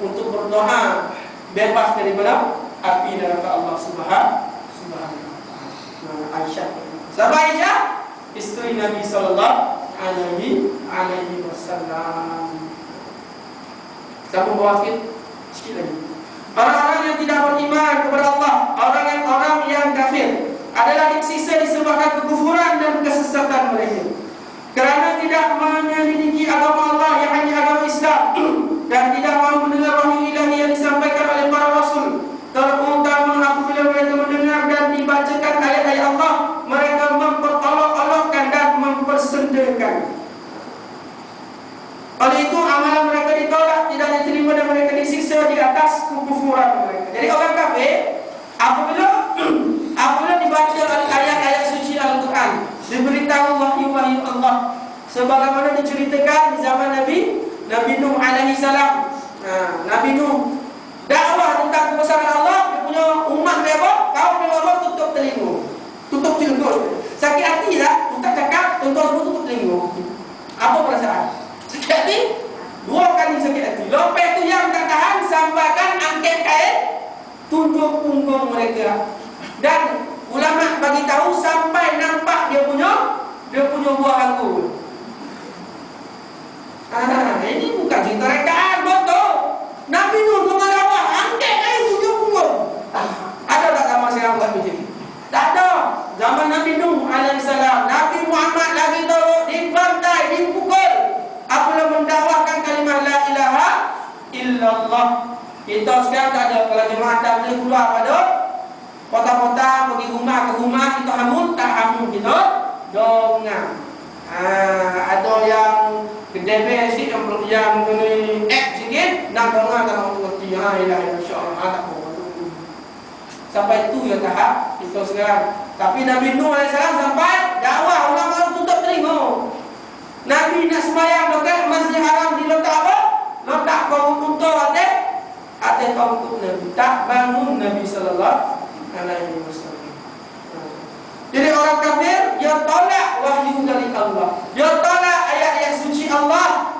untuk berdoa bebas daripada api neraka Allah Subhanahu Aisyah. Siapa Aisyah? Isteri Nabi sallallahu alaihi wasallam. Sama bawa sikit lagi. Orang-orang yang tidak beriman kepada Allah, orang yang kafir adalah disiksa disebabkan kekufuran dan kesesatan mereka. Kerana tidak menyelidiki agama Allah yang hanya agama Islam dan tidak mahu mendengar wahyu ilahi yang disampaikan oleh para rasul. Terutama apabila mereka mendengar dan dibacakan ayat-ayat Allah, mereka memperolok-olokkan dan mempersendakan. Oleh itu amalan mereka ditolak, tidak diterima dan mereka disiksa di atas kekufuran mereka. Jadi orang kafir apabila dibaca ayat-ayat suci Al-Quran, diberitahu wahyu-wahyu Allah sebagaimana diceritakan di zaman Nabi Nuh alaihi salam. Nabi Nuh dakwah tentang kebesaran Allah, dia punya umat dia apa? Kaum dia apa? Tutup telinga. Tutup telinga. Sakit hati tak? Ustaz cakap tuan-tuan semua tutup telinga. Apa perasaan? Sakit hati? 2 kali sakit hati. Lepas tu yang tak tahan sampaikan angkat kain tunjuk punggung mereka. Dan ulama bagi tahu sampai nampak dia punya buah anggur. Ini bukan cerita rekaan, betul. Nabi Nuh dengan apa? Angkat kain tunjuk punggung. Ada tak sama saya buat macam ni? Tak ada. Zaman Nabi Nuh alaihissalam, Nabi Muhammad lagi tu dibantai, dipukul. Apabila mendakwahkan kalimah la ilaha illallah. Kita sekarang tak ada. Kalau jemaah tak boleh keluar pada kota-kota, pergi rumah ke rumah, kita hamun, tak hamun kita dongang. Ada yang kedai besi yang Sampai itu ya tahap kita sekarang. Tapi Nabi Nuh AS sampai dakwah orang-orang tutup telinga. Nabi nak sembahyang dekat Masjid Haram di letak apa? Letak kaum unta ada kaum Nabi. Tak bangun Nabi sallallahu alaihi wasallam. Jadi orang kafir dia tolak wahyu dari Allah. Dia tolak ayat-ayat suci Allah.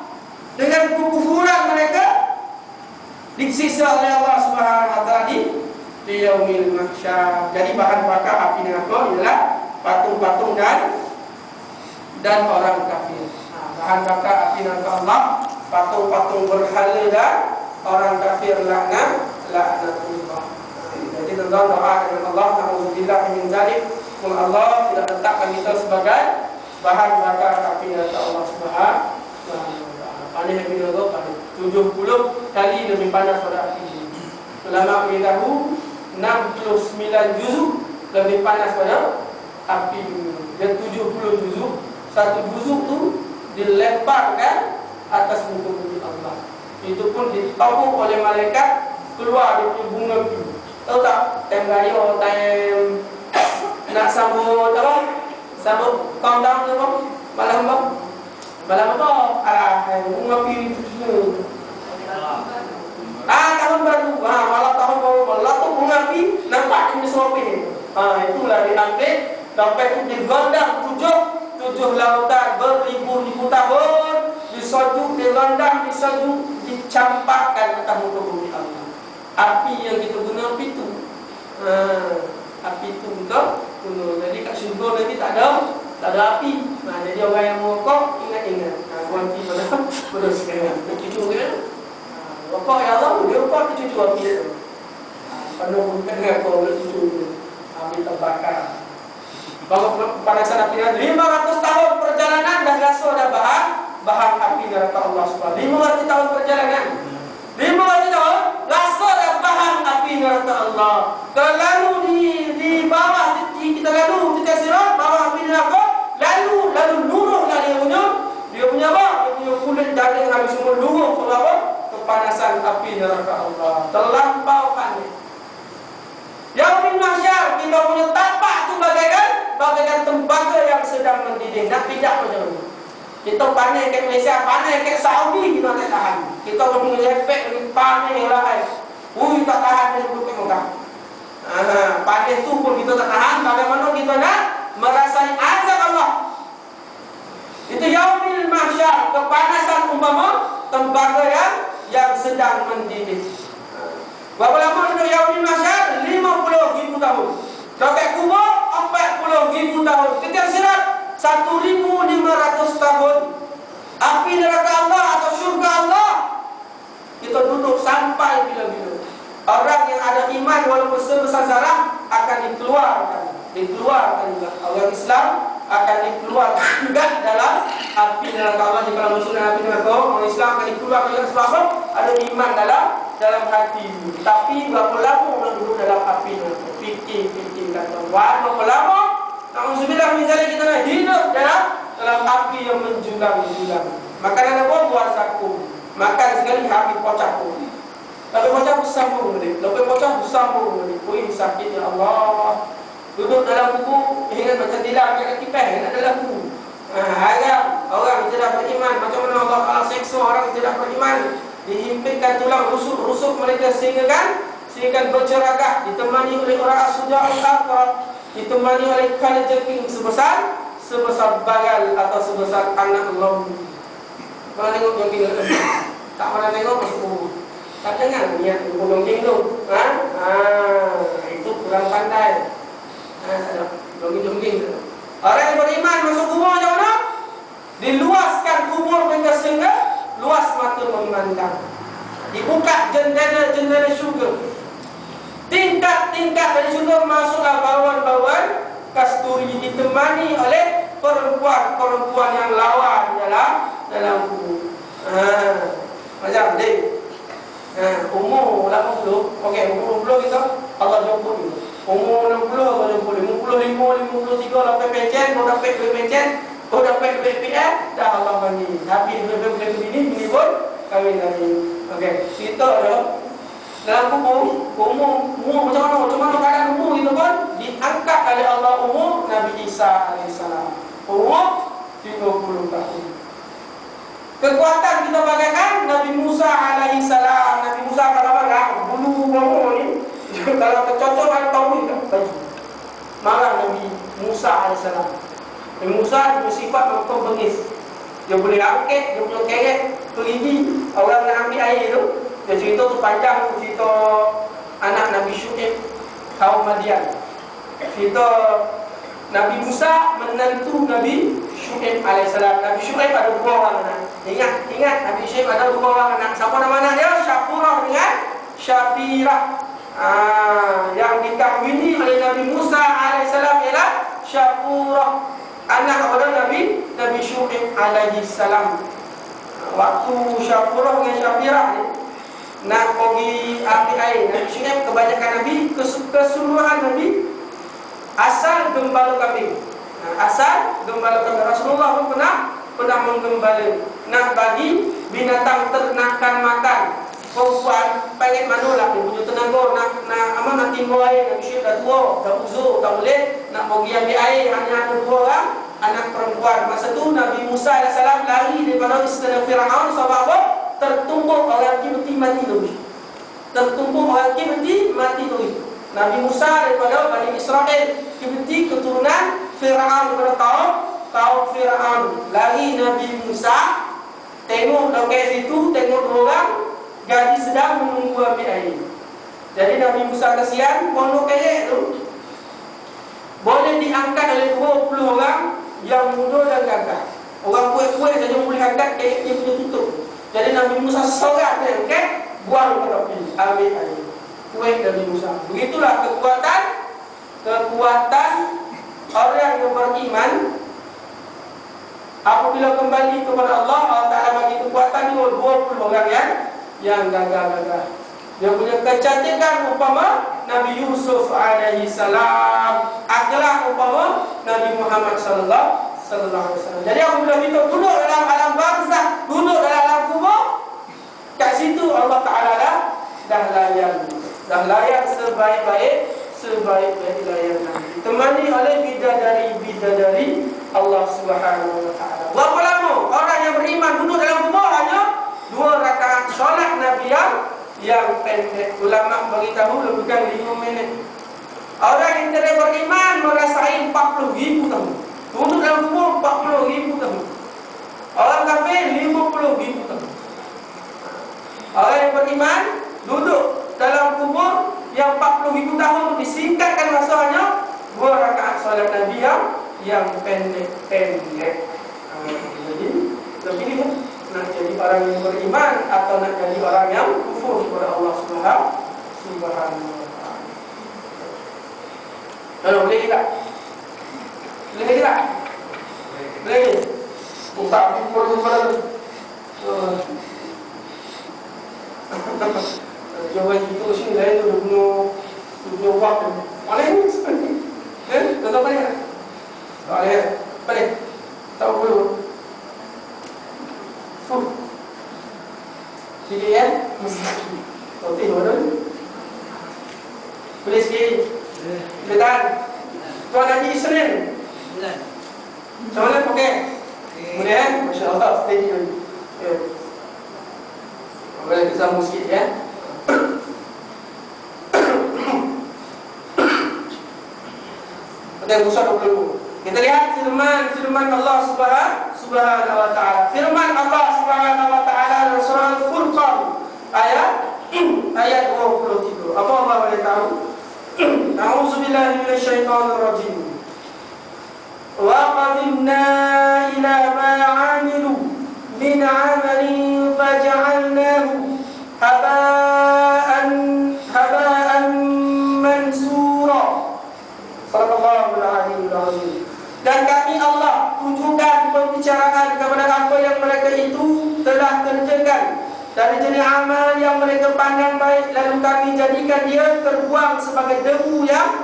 Dengan kekufuran mereka disiksa oleh Allah Subhanahu wa taala di yaumil mahsyar. Jadi bahan bakar api neraka ialah patung-patung dan orang kafir. Bahan bakar api neraka Allah, patung-patung berhala dan orang kafir laknatullah. Jadi tentang doa dengan Allah, na'udzubillah min dzalik. Allah tidak letakkan kita sebagai bahan bakar api neraka Allah Subhanahu wa taala. Panas api neraka 70 kali lebih panas pada api. Ulama beritahu 69 juzuk lebih panas pada api. Dan 70 juzuk, satu juzuk tu dilemparkan atas muka bumi Allah. Itu pun ditopuk oleh malaikat keluar dari bunga api. Tahu tak? Time radio, time nak sambut apa? Sambut countdown tu apa? Malam apa? Malam apa? Bunga api itu semua. Tahun baru. Malam tahun baru. Malam tu bunga api nampak ini semua api. Itulah diambil. Sampai itu digondang tujuh lautan beribu-ribu tahun. Disojuk, digondang, disojuk, dicampakkan atas muka bumi Allah. Api yang kita guna api itu. Api itu betul. Jadi kat syurga nanti tak ada api. Jadi orang yang merokok ingat-ingat. Kuanti pada sekarang. Cucu kan? Rokok ya Allah, dia rokok tu cucu api tu. Penuh bukan dengan kau cucu api terbakar. Bahawa panasan api neraka 500 tahun perjalanan dah rasa ada bahan api neraka Allah Subhanahu. 500 tahun perjalanan. 500 tahun rasa ada bahan api neraka Allah. Kalau di bawah kita lalu kita sirat bawah api neraka, lalu luruhlah dia punya apa? Dia punya kulit daging habis semua luruh sebab apa? Kepanasan api neraka Allah. Terlampau panas. Yaumil mahsyar kita punya tapak tu bagaikan tembaga yang sedang mendidih. Nak pindah macam mana? Kita panas kat Malaysia, panas kat Saudi kita tak tahan. Kita punya efek lagi panas lah. Tak tahan dia duduk kat Mekah. Panas tu pun kita tak tahan. Bagaimana kita nak merasai azab Allah? Itu yaumil mahsyar, kepanasan umpama tembaga yang sedang mendidih. Berapa lama hidup yaumil mahsyar? 50,000 tahun. Dekat kubur 40,000 tahun. Ketika sirat 1,500 tahun. Api neraka Allah atau syurga Allah kita duduk sampai bila-bila. Orang yang ada iman walaupun sebesar zarah akan dikeluarkan juga. Orang Islam akan dikeluarkan juga dalam api neraka Allah. Jika masuk dalam api neraka, orang Islam akan dikeluarkan juga sebab apa? Ada iman dalam hati. Tapi berapa lama orang duduk dalam api neraka? Fikir kata, berapa lama? Alhamdulillah misalnya kita nak hidup dalam api yang menjulang-julang. Makanan apa? Buat sakum. Makan sekali habis pocah pun. Lalu pocah bersambung balik. Lalu pocah bersambung balik. Ui sakit ya Allah. Duduk dalam buku, ingat macam tilam kat kipas, ingat dalam buku. Harap orang tidak beriman. Macam mana Allah Ta'ala seksa orang tidak beriman. Dihimpitkan tulang rusuk mereka sehingga berceragah. Ditemani oleh orang as-suja al-akhar. Ditemani oleh kala jeping sebesar bagal atau sebesar anak lembu. Kalau tengok jogging tak pernah tengok masuk buku. Tak jangan niat jogging tu. Itu kurang pandai. Jogging tu. Orang yang beriman masuk kubur macam mana? Diluaskan kubur mereka sehingga luas mata memandang. Dibuka jendela syurga. Tingkat-tingkat dari syurga masuklah bauan-bauan kasturi ditemani oleh perempuan-perempuan yang lawan dalam kubur. Macam ni. Umur 80, okey, umur 60 kita Allah jemput ni. Umur 60 Allah jemput. 55, 53 dapat pencen, kau dapat duit pencen, kau dapat duit PF, dah Allah bagi. Habis duit bini pun kahwin lagi. Okey, kita ada dalam kubur, umur macam mana keadaan umur itu pun diangkat oleh Allah umur Nabi Isa alaihissalam. Umur 30 tahun. Kekuatan kita bagaikan Nabi Musa alaihissalam. Nabi Musa kalau bulu ni kalau tercocok kan tahu tak baju. Marah Nabi Musa alaihissalam. Nabi Musa bersifat macam bengis. Dia boleh angkat, dia punya keret pergi orang nak ambil air tu. Dia cerita tu panjang, cerita anak Nabi Syuaib kaum Madian. Cerita Nabi Musa menantu Nabi Syuaib alaihissalam. Nabi Syuaib ada 2 orang anak. Ingat Nabi Syuaib ada 2 orang anak. Siapa nama anak dia? Syafurah dengan Syafirah. Yang dikahwini oleh Nabi Musa alaihissalam ialah Syafurah, anak kepada Nabi Syuaib alaihissalam. Waktu Syafurah dengan Syafirah ni nak pergi ambil air, Nabi Syuaib kebanyakan Nabi keseluruhan Nabi asal gembala kambing. Asal gembala kambing. Rasulullah pun pernah menggembala, nak bagi binatang ternakan makan. Perempuan pengen manulah dia punya tenaga nak timbul air. Nabi Syuaib dah tua, dah uzur, tak boleh nak pergi ambil air, hanya ada 2 orang anak perempuan. Masa tu Nabi Musa AS lari daripada istana Firaun. Sebab apa? Tertumbuk orang Kibti mati terus. Nabi Musa daripada Bani Israel Kibti, keturunan Firaun, daripada kaum Firaun. Lari Nabi Musa, tengok dekat situ, tengok 2 orang gadis sedang menunggu ambil air. Jadi Nabi Musa kasihan, pondok kayek tu boleh diangkat oleh 20 orang yang muda dan gagah. Orang kuat-kuat saja boleh angkat kayek dia punya tutup. Jadi Nabi Musa seorang dia angkat, buang ke tepi, ambil air. Kuat Nabi Musa. Begitulah kekuatan orang yang beriman. Apabila kembali kepada Allah, Allah Ta'ala bagi kekuatan dia 20 orang yang gagah-gagah. Dia punya kecantikan umpama Nabi Yusuf alaihi salam, akhlak umpama Nabi Muhammad sallallahu alaihi wasallam. Jadi apabila kita duduk dalam alam barzakh, duduk dalam alam kubur, kat situ Allah Taala dah layan sebaik-baik layanan. Ditemani oleh bidadari Allah Subhanahu wa taala. Berapa lama orang yang beriman duduk dalam kubur? Hanya 2 rakaat solat Nabi yang pendek. Ulama beritahu lebih kurang 5 minit. Orang yang tidak beriman merasai 40,000 tahun. Duduk dalam kubur 40,000 tahun. Orang kafir 50,000 tahun. Orang yang beriman duduk dalam kubur yang 40,000 tahun disingkatkan masanya 2 rakaat solat Nabi yang pendek. Jadi lebih nak jadi orang yang beriman atau nak jadi orang yang kufur kepada Allah Subhanahu wa taala. Kalau boleh tak? Boleh tak? Boleh. Tak perlu pada jawab itu sini lain tu punya waktu. Boleh ni? Kata boleh tak? Boleh. Tahu dulu. Sikit ya? Okey, boleh sikit? Boleh tak? Tuan Haji Isnin? Boleh. Macam mana pakai? Boleh kan? Masya Allah, steady lagi. Boleh kita sambung sikit ya? Kita usah 20. Kita lihat firman Allah Subhanahu wa taala. Firman Allah Subhanahu wa taala dalam surah Al-Furqan ayat 23. Apa Allah boleh tahu? A'udzubillahi minasyaitonir rajim. Wa qadimna ila ma 'amilu min 'amalin faj'alnahu haba'an mansura. Sallallahu alaihi wasallam. Dan kami Allah tunjukkan pembicaraan kepada apa yang mereka itu telah kerjakan dari jenis amal yang mereka pandang baik, lalu kami jadikan dia terbuang sebagai debu yang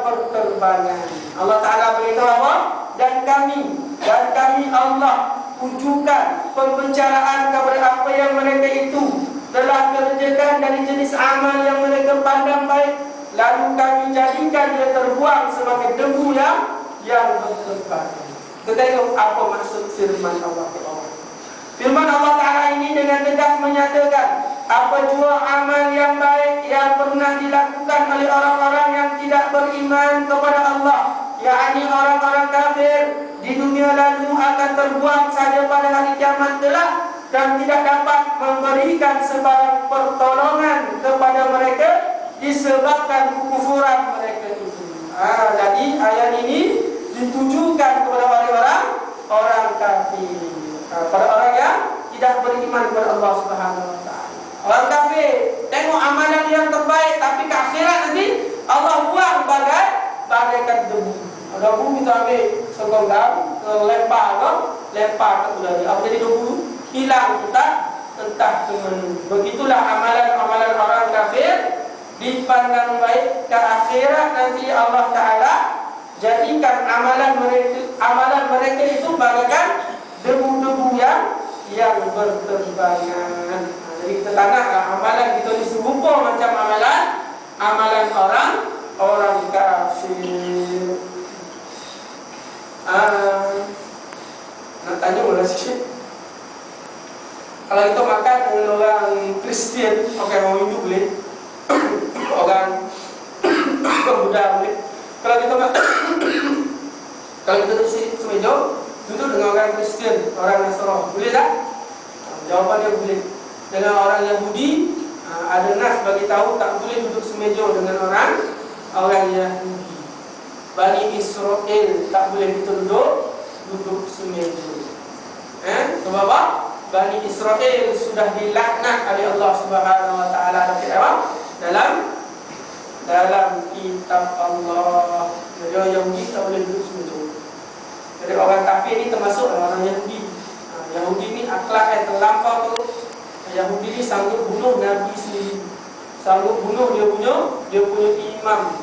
berterbangan. Allah Ta'ala beritahu apa? Dan kami Allah tunjukkan pembicaraan kepada apa yang mereka itu telah kerjakan dari jenis amal yang mereka pandang baik, lalu kami jadikan dia terbuang sebagai debu yang berterbangan. Kita tengok apa maksud firman Allah Ta'ala. Firman Allah Ta'ala ini dengan tegas menyatakan apa jua amal yang baik yang pernah dilakukan oleh orang-orang yang tidak beriman kepada Allah, yakni orang-orang kafir, di dunia lalu akan terbuang saja pada hari kiamat kelak dan tidak dapat memberikan sebarang pertolongan kepada mereka disebabkan kekufuran mereka itu. Jadi ayat ini ditujukan kepada orang kafir, pada orang yang tidak beriman kepada Allah Subhanahu Wa Taala. Orang kafir tengok amalan yang terbaik, tapi ke akhirat nanti Allah buang bagaikan debu. Debu kita ambil segonggang, lempar ke udara. Apa jadi debu? Hilang entah ke mana. Begitulah amalan orang kafir dipandang baik, ke akhirat nanti Allah Taala jadikan amalan mereka itu bagaikan debu-debu yang berterbangan. Jadi kita tanah amalan kita ni serupa macam amalan orang kafir. Nak tanya mula sikit. Kalau kita makan dengan orang Kristian, orang Hindu boleh, orang Buddha boleh. Kalau kita duduk semeja, duduk dengan orang Kristian, orang Nasrani, boleh tak? Jawapan dia boleh. Dengan orang Yahudi, ada nas bagi tahu tak boleh duduk semeja dengan orang Yahudi. Bani Israel tak boleh kita duduk semeja. Sebab apa? Bani Israel sudah dilaknat oleh Allah Subhanahu Wa Taala dalam kitab Allah. Jadi orang Yahudi tak boleh duduk semeja. Jadi orang kafir ni termasuk orang Yahudi. Yahudi ni akhlak yang terlampau tu. Yahudi ni sanggup bunuh Nabi sendiri, sanggup bunuh dia punya imam,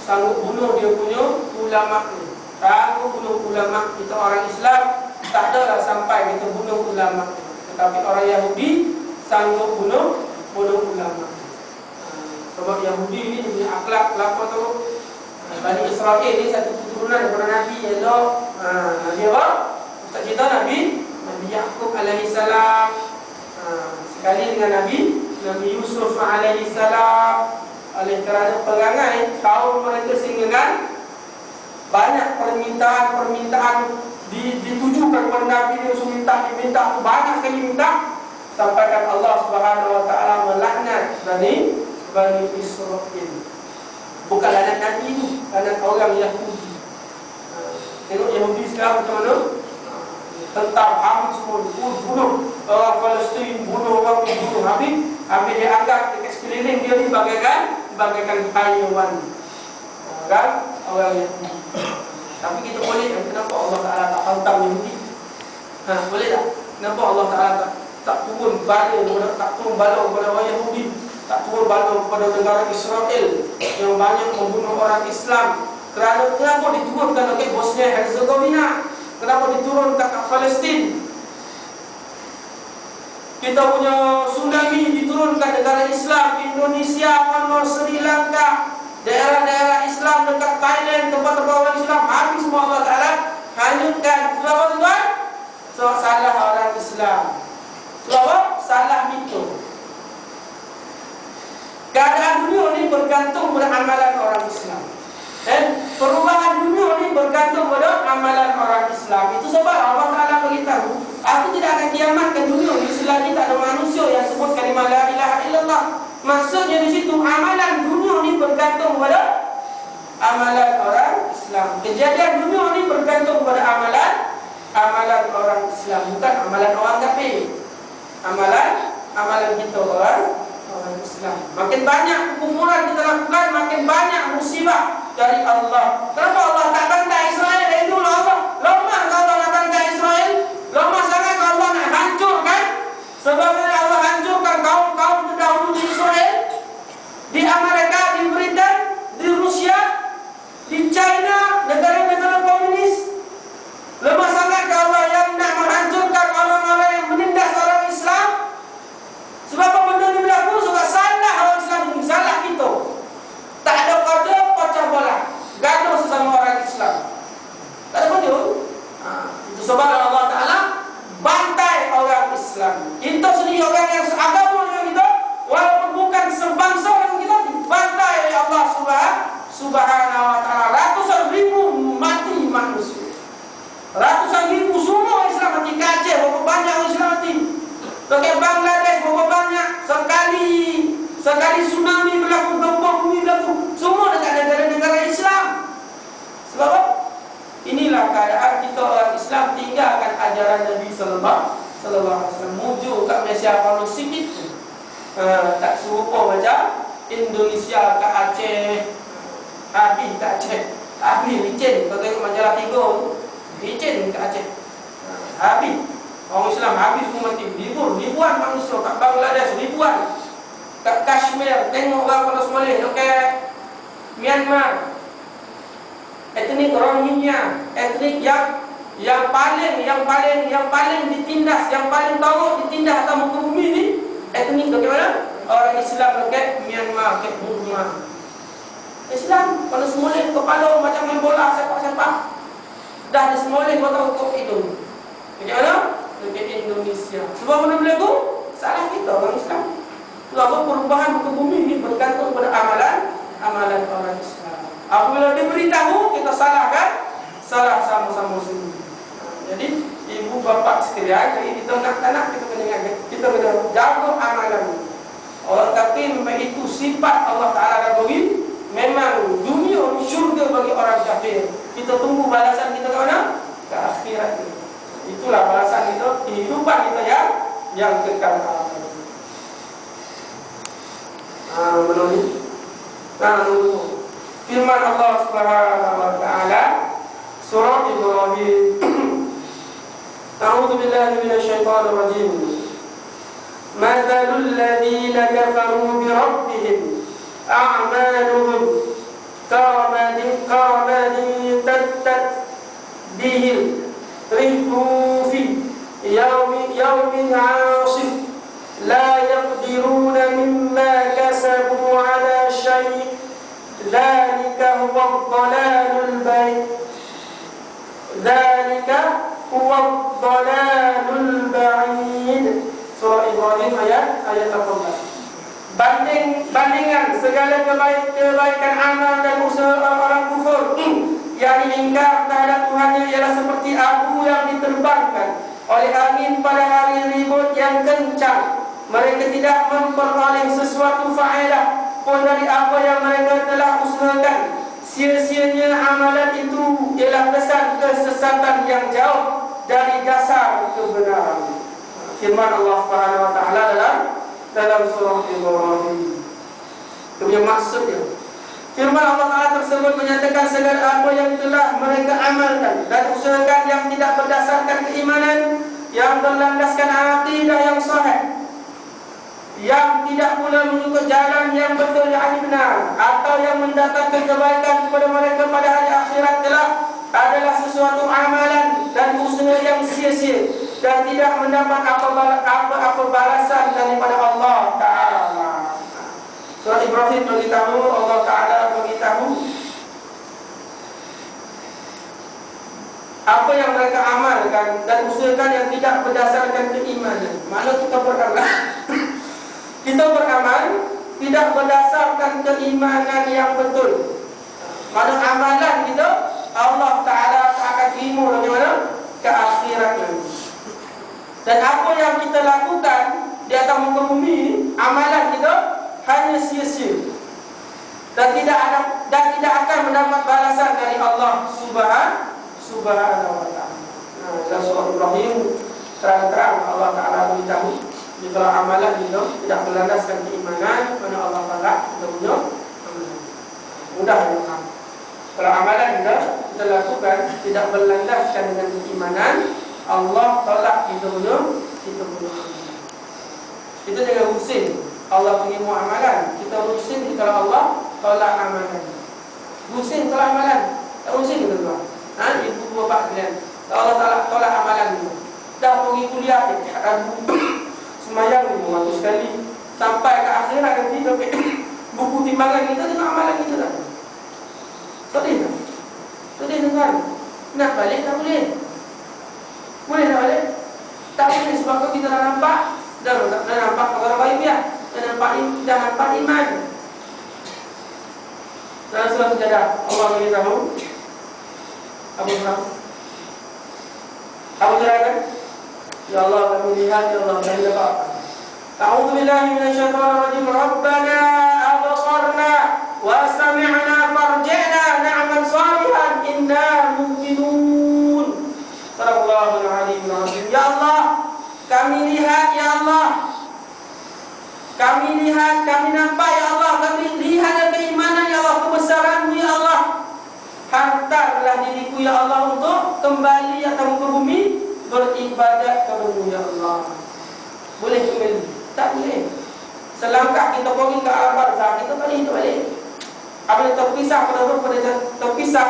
sanggup bunuh dia punya ulama ni, sanggup bunuh ulama. Kita orang Islam tak adalah sampai kita bunuh ulama, tetapi orang Yahudi sanggup bunuh ulama. Sebab Yahudi ni dia punya akhlak apa tu. Bani Israel ni satu keturunan daripada Nabi, iaitu Nabi apa? Ustaz kita Nabi Yaqub alaihi salam. Sekali dengan Nabi Yusuf alaihi salam. Oleh kerana perangai kaum mereka sehingga kan banyak permintaan ditujukan kepada Nabi Yusuf, diminta banyak kali minta, sampaikan Allah Subhanahu Wa Taala melaknat Bani Israel. Bukan laknat Nabi itu, laknat orang Yahudi. Tengok Yahudi sekarang macam mana? Tentang habis semua, bunuh orang Palestin, bunuh orang habis dia anggap dekat sekeliling dia ni bagaikan haiwan. Kan? Orang Yahudi. Tapi kita boleh, kenapa Allah Ta'ala tak hantam Yahudi? Boleh tak? Kenapa Allah Ta'ala tak turun bala kepada orang Yahudi, tak turun bala kepada negara Israel yang banyak membunuh orang Islam? Kenapa diturunkan ke Bosnia Herzegovina? Kenapa diturunkan ke Palestin? Kita punya tsunami diturunkan negara Islam, Indonesia, Sri Lanka, daerah-daerah Islam dekat Thailand, tempat-tempat orang Islam, habis semua Allah Ta'ala hanyutkan. Sebab apa tuan? Sebab salah orang Islam. Sebab apa? Salah itu. Keadaan dunia ni bergantung pada amalan orang Islam. Dan perubahan dunia ni bergantung pada amalan orang Islam. Itu sebab Allah Ta'ala beritahu, aku tidak akan kiamatkan dunia ni selagi tak ada manusia yang sebut kalimah la ilaha illallah. Maksudnya di situ amalan dunia ni bergantung pada amalan orang Islam. Kejadian dunia ni bergantung pada amalan orang Islam, bukan amalan orang kafir. Amalan kita orang Islam. Makin banyak kekufuran kita lakukan, makin banyak musibah dari Allah. Kenapa Allah tak bantai Israel dari dulu? Lemah kalau Allah nak bantai Israel, lemah sangat kalau Allah nak hancurkan. Sebabnya Allah hancurkan kaum-kaum terdahulu di Israel, di Amerika, di Britain, di Rusia, di China, negara-negara komunis. Lemah sangat kalau Allah yang nak menghancurkan orang-orang yang menindas orang Islam. Sebab apa benda Islam. Kita sendiri orang yang seagama dengan kita, walaupun bukan sebangsa dengan kita, dibantai oleh Allah Subhanahu wa taala. Ratusan ribu mati manusia. Ratusan ribu semua Islam mati. Aceh berapa banyak Islam mati. Ke Bangladesh berapa banyak. Sekali tsunami berlaku, gempa bumi berlaku, semua dekat negara-negara Islam. Sebab apa? Inilah keadaan kita orang Islam tinggalkan ajaran Nabi sallallahu alaihi wasallam. Muju kat Malaysia kalau sikit tak serupa macam Indonesia kat Aceh. Habis kat Aceh. Habis licin. Kau tengok majalah 3 tu, licin kat Aceh. Habis orang Islam habis semua mati. Ribuan manusia kat Bangladesh, ribuan. Kat Kashmir, tengok orang pada semoleh. Okey, Myanmar, etnik Rohingya, etnik yang paling ditindas, yang paling teruk ditindas atas muka bumi ni, etnik bagaimana? Orang Islam dekat Myanmar, dekat Burma. Islam pada semoleh kepala macam main bola sepak-sepak. Dah disemoleh kau tahu itu. Bagaimana? Dekat Indonesia. Sebab benda berlaku, salah kita orang Islam. Sebab perubahan muka bumi ini bergantung pada amalan orang Islam. Apabila diberitahu, kita salah sama-sama sendiri. Jadi ibu bapa sekalian, kita nak kita kena ingat, kita kena jaga amalan. Orang kafir memang itu sifat Allah Taala bagi. Memang dunia ni syurga bagi orang kafir. Kita tunggu balasan kita ke mana? Ke akhirat. Itulah balasan kita, kehidupan kita yang kekal. Menulis firman Allah Subhanahu wa taala surah Ibrahim. A'udzu billahi minasyaitonir rajim. Mathalul ladzina kafaru bi rabbihim a'maluhum karamadin tattat bihi rihu fi yawmin 'asif la yaqdiruna mimma kasabu ala syai' dzalika huwa dhalalul ba'id surah Ibrahim ayat 18. Bandingan segala kebaikan amal dan usaha orang kufur yang ingkar terhadap Tuhannya ialah seperti abu yang diterbangkan oleh angin pada hari ribut yang kencang. Mereka tidak memperoleh sesuatu faedah pun dari apa yang mereka telah usahakan. Sia-sianya amalan itu ialah kesan kesesatan yang jauh dari dasar kebenaran. Firman Allah Subhanahu wa taala dalam surah Ibrahim. Itu yang maksudnya. Firman Allah Taala tersebut menyatakan segala apa yang telah mereka amalkan dan usahakan yang tidak berdasarkan keimanan, yang berlandaskan akidah yang sahih, yang tidak pula mengikut jalan yang betul yang benar, atau yang mendatangkan kebaikan kepada mereka pada hari akhirat adalah sesuatu amalan dan usaha yang sia-sia dan tidak mendapat apa balasan daripada Allah Ta'ala. Surah Ibrahim beritahu, Allah Ta'ala beritahu apa yang mereka amalkan dan usahakan yang tidak berdasarkan keimanan. Maksud kita beramal tidak berdasarkan keimanan yang betul. Mana amalan kita Allah Ta'ala akan terima bagaimana? Ke akhirat nanti. Dan apa yang kita lakukan di atas muka bumi ini, amalan kita hanya sia-sia dan tidak akan mendapat balasan dari Allah Subhanahu wa taala. Dalam surah Ibrahim terang-terang Allah Ta'ala beritahu, jika amalan itu tidak berlandaskan keimanan, mana Allah Ta'ala kita punya mudah ya. Kalau amalan kita lakukan tidak berlandaskan dengan keimanan, Allah tolak kita punya amalan. Kita jangan pusing Allah terima amalan, kita pusing kalau Allah tolak amalan. Pusing kalau amalan, tak pusing kita tuan. Ibu bapa sekalian, Allah Ta'ala tolak amalan kita. Dah pergi kuliah ragu semayang 500 kali sampai ke akhirat nanti buku timbangan kita dengan amalan kita dah. Sedih tak? Sedih tuan. Nak balik tak boleh? Boleh tak balik? Tak boleh sebab kita dah nampak, dah nampak perkara baik ya, dah nampak iman. Dan surah Sajadah Allah beritahu Abu Bakar. Abu Bakar, ya Allah kami lihat, ya Allah kami dapat. A'udzu billahi minasyaitonir rajim. Rabbana absarna wa sami'na farji'na na'mal salihan inna muqinun. Sadaqallahul aliyyul azim. Ya Allah, kami lihat ya Allah. Kami lihat, kami nampak ya Allah, kami lihat keimanan ya Allah, kebesaran-Mu ya Allah. Hantarlah diriku ya Allah untuk kembali atau ke bumi beribadat kepada-Mu ya Allah. Boleh kembali? Tak boleh. Selangkah kita pergi ke alam barzakh, kita balik. Apabila terpisah pada roh, pada terpisah